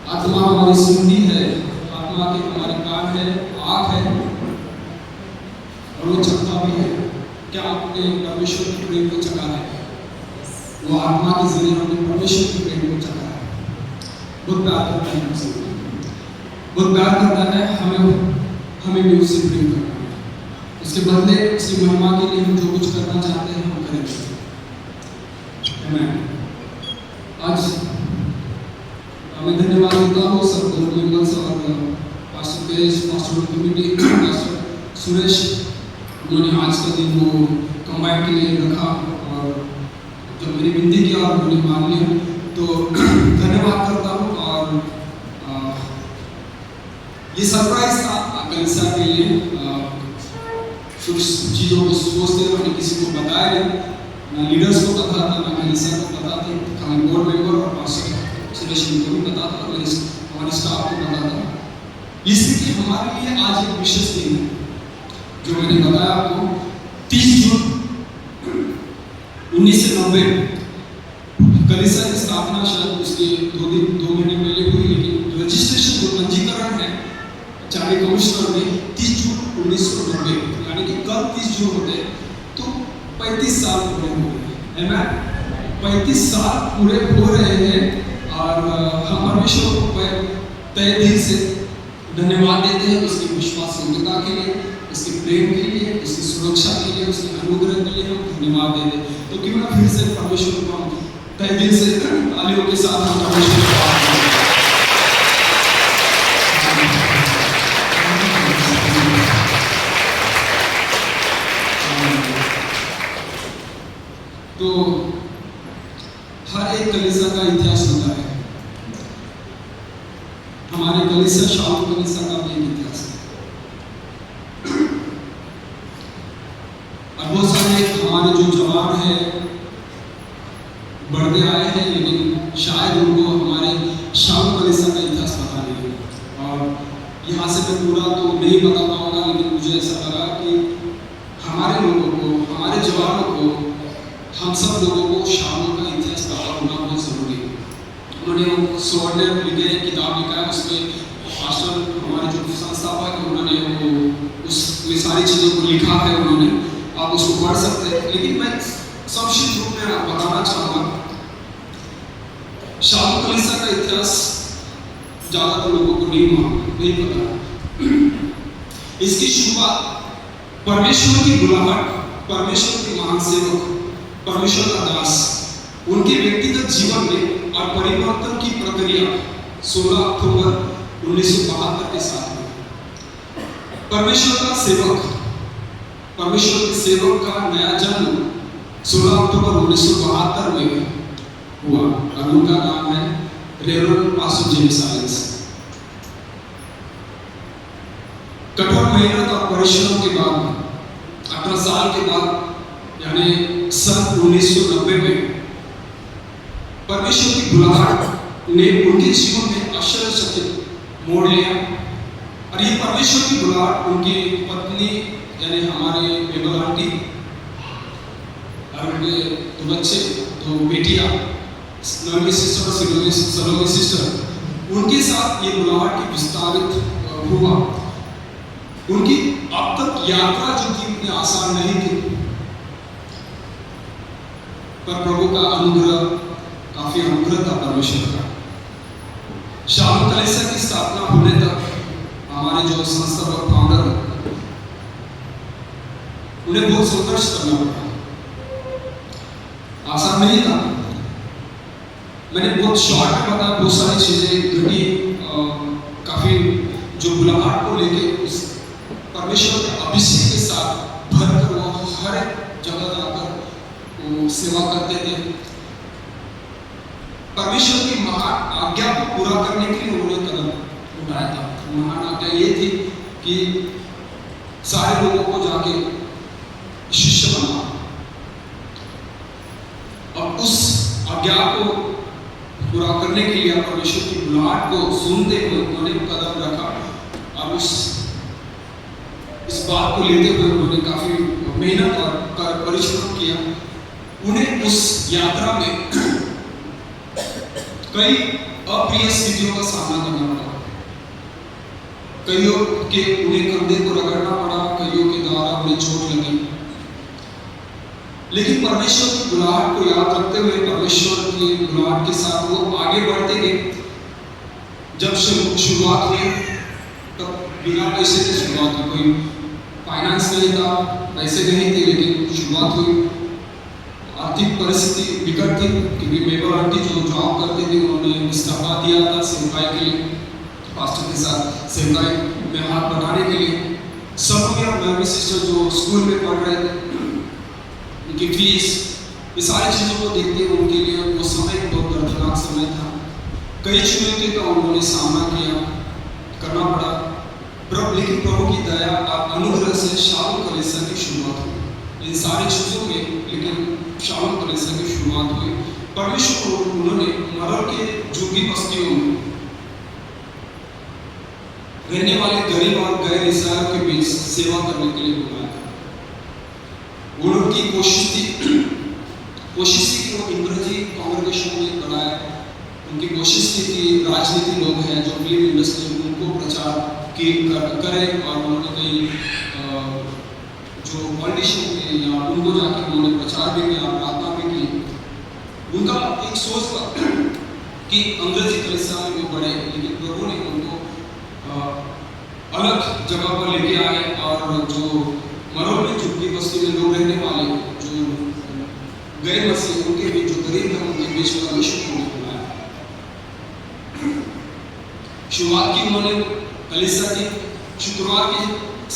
आत्मा हमारी सुनती है, आत्मा के हमारे कान है, आँख है, और वो चखता भी है। क्या आपने परमेश्वर के प्रेम को चखा है? वो आत्मा के जरिए हमने परमेश्वर के प्रेम को चखा है। बहुत प्यार करता है हमसे, बहुत प्यार करता है, हमें भी उससे प्रेम करना है। उसके बदले उसकी महिमा के लिए हम जो कुछ करना चाहते हैं हम करेंगे। आमीन। आज मैं धन्यवाद देता हूँ सब बोर्ड मेंबर्स और pastor page, pastor community, pastor Suresh, उन्होंने आज का दिन वो कंबाइन के लिए रखा, और जब मेरी विनती की और उन्होंने मान लिया, तो धन्यवाद करता हूँ। और ये सरप्राइज था कलीसिया के लिए, कुछ चीज़ों को सोचते हुए मैंने किसी को बताया नहीं, ना लीडर्स को पता था, ना कलीसिया को पता था, खाली बोर्ड मेंबर और पास्टर सुरेश को भी पता था, और हमारे स्टाफ को पता था। इसलिए हमारे लिए आज एक विशेष दिन है, जो मैंने बताया आपको। 30 जून 1990 कलीसिया की स्थापना शायद उसके 2 महीने पहले हुई, लेकिन रजिस्ट्रेशन जो पंजीकरण है चार्टर्ड कमिश्नर में 30 जून 1990, यानी कि कल 30 जून होते तो 35 साल पूरे हो गए। आमीन। 35 साल पूरे हो रहे हैं, और हम परमेश्वर को तहे दिल से धन्यवाद देते हैं उसकी विश्वास योग्यता के लिए, उसके प्रेम के लिए, उसकी सुरक्षा के लिए, उसके अनुग्रह के लिए हम धन्यवाद दे दें। तो क्यों ना फिर से परमेश्वर को हम तहे दिल से तालियों के साथ हम परमेश्वर को आभार दें। तो हर एक कलीसिया का इतिहास होता है। हमारे कलीसिया शाम कलीसिया का भी एक इतिहास है। और बहुत सारे हमारे जो जवान हैं बढ़ते आए हैं, लेकिन शायद उनको हमारे शाम कलीसिया का इतिहास पता नहीं है। और यहाँ से मैं पूरा तो नहीं बता पाऊंगा, लेकिन मुझे ऐसा लगा कि हमारे लोगों को, हमारे जवानों को, हम सब लोगों को शाम का इतिहास पता होना बहुत जरूरी है। उन्होंने वो स्वर्ण लिखे किताब लिखा है, उसमें पास्टर हमारे जो संस्थापक है उन्होंने वो उसमें सारी चीज़ों को लिखा है उन्होंने, आप उसको पढ़ सकते हैं। लेकिन मैं संक्षिप्त रूप में बताना चाहूँगा, शाम कलीसिया का इतिहास ज़्यादातर लोगों को नहीं पता। इसकी शुरुआत परमेश्वर की बुलाहट, परमेश्वर के महान सेवक, परमेश्वर का दास, उनके व्यक्तिगत जीवन में और परिवर्तन की प्रक्रिया 16 अक्टूबर 1972 के साथ हुई। परमेश्वर का सेवक, परमेश्वर के सेवक का नया जन्म 16 अक्टूबर 1972 में हुआ और उनका नाम है रेवरेंड पास्टर जेम्स साइलेंस। कठोर मेहनत और परिश्रम के बाद 18 साल के बाद यानी सन 1990 में परमेश्वर की बुलाहट ने उनके जीवन में आश्चर्यचकित मोड़ लिया। और ये परमेश्वर की बुलाहट उनकी पत्नी यानी हमारे बेबल आंटी और उनके 2 बच्चे, 2 बेटियां, नॉर्मी सिस्टर और सलोमी सिस्टर, उनके साथ ये बुलाहट की विस्तारित हुआ। उनकी अब तक यात्रा जो थी इतनी आसान नहीं थी, पर प्रभु का अनुग्रह, काफी अनुग्रह था परमेश्वर का। शाम कलीसिया की स्थापना होने तक हमारे जो संस्थापक फाउंडर उन्हें बहुत संघर्ष करना पड़ा, आसान नहीं था। मैंने बहुत शॉर्ट में बताया, बहुत सारी चीजें घटी, काफी जो बुलाहट को लेके उस परमेश्वर के अभिषेक के साथ भरकर वो हर जगह जाकर वो सेवा करते थे। परमेश्वर की महान आज्ञा को पूरा करने के लिए उन्होंने कदम उठाया था। महान आज्ञा ये थी कि सारे लोगों को जाके शिष्य बनाओ। अब उस आज्ञा को पूरा करने के लिए परमेश्वर की बुलाहट को सुनते हुए उन्होंने कदम रखा और इस बात को लेते हुए उन्होंने काफी मेहनत और परिश्रम किया। उन्हें उस यात्रा में कई अप्रिय स्थितियों का सामना करना पड़ा। कईयों के उन्हें कंधे को रगड़ना पड़ा, कईयों के द्वारा उन्हें चोट लगी। लेकिन परमेश्वर की बुलाहट को याद रखते हुए, परमेश्वर की बुलाहट के साथ वो आगे बढ़ते गए। जब शुरुआत हुई तब बिना पैसे की शुरुआत हुई, कोई फाइनेंस नहीं था, पैसे नहीं थे, लेकिन शुरुआत हुई। आर्थिक परिस्थिति बिगड़ थी क्योंकि मेबल आंटी जो जॉब करते थे उन्होंने इस्तीफा दिया था सेवकाई के लिए, पास्टर के साथ सेवकाई में हाथ बढ़ाने के लिए। सब लोग नॉर्मी सिस्टर जो स्कूल में पढ़ रहे थे, उनकी फीस, ये सारी चीज़ों को देखते हुए उनके लिए वो समय बहुत दर्दनाक समय था। कई चुनौतियों का उन्होंने सामना करना पड़ा। लेकिन प्रभु की दया और अनुग्रह से शाम कलीसिया की शुरुआत हुई। इन सारी चीज़ों में लेकिन शाम कलीसिया की शुरुआत हुई। परमेश्वर को उन्होंने मरल के झुग्गी बस्तियों में रहने वाले गरीब और गैर ईसाइयों के बीच सेवा करने के लिए बुलाया था। उनकी कोशिश थी कि वो इंग्रजी कांग्रेगेशन में बनाए। उनकी कोशिश थी कि राजनीति लोग हैं जो फिल्म इंडस्ट्री, उनको प्रचार करें। और उन्होंने कई जो पॉलिटिशियन थे या उनको जाके उन्होंने प्रचार भी किया, प्रार्थना भी की। उनका एक सोच था कि अंग्रेजी कलीसिया में वो बढ़े, लेकिन प्रभु ने उनको अलग जगह पर लेके आए और जो मरोल में झुग्गी बस्ती में लोग रहने वाले जो गैर मसीह उनके बीच जो गरीब है उनके बीच परमेश्वर को बुलाया। शुरुआत की उन्होंने कलीसिया की शुक्रवार की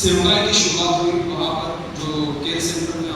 सेवकाई की शुरुआत हुई वहाँ पर जो केयर सेंटर में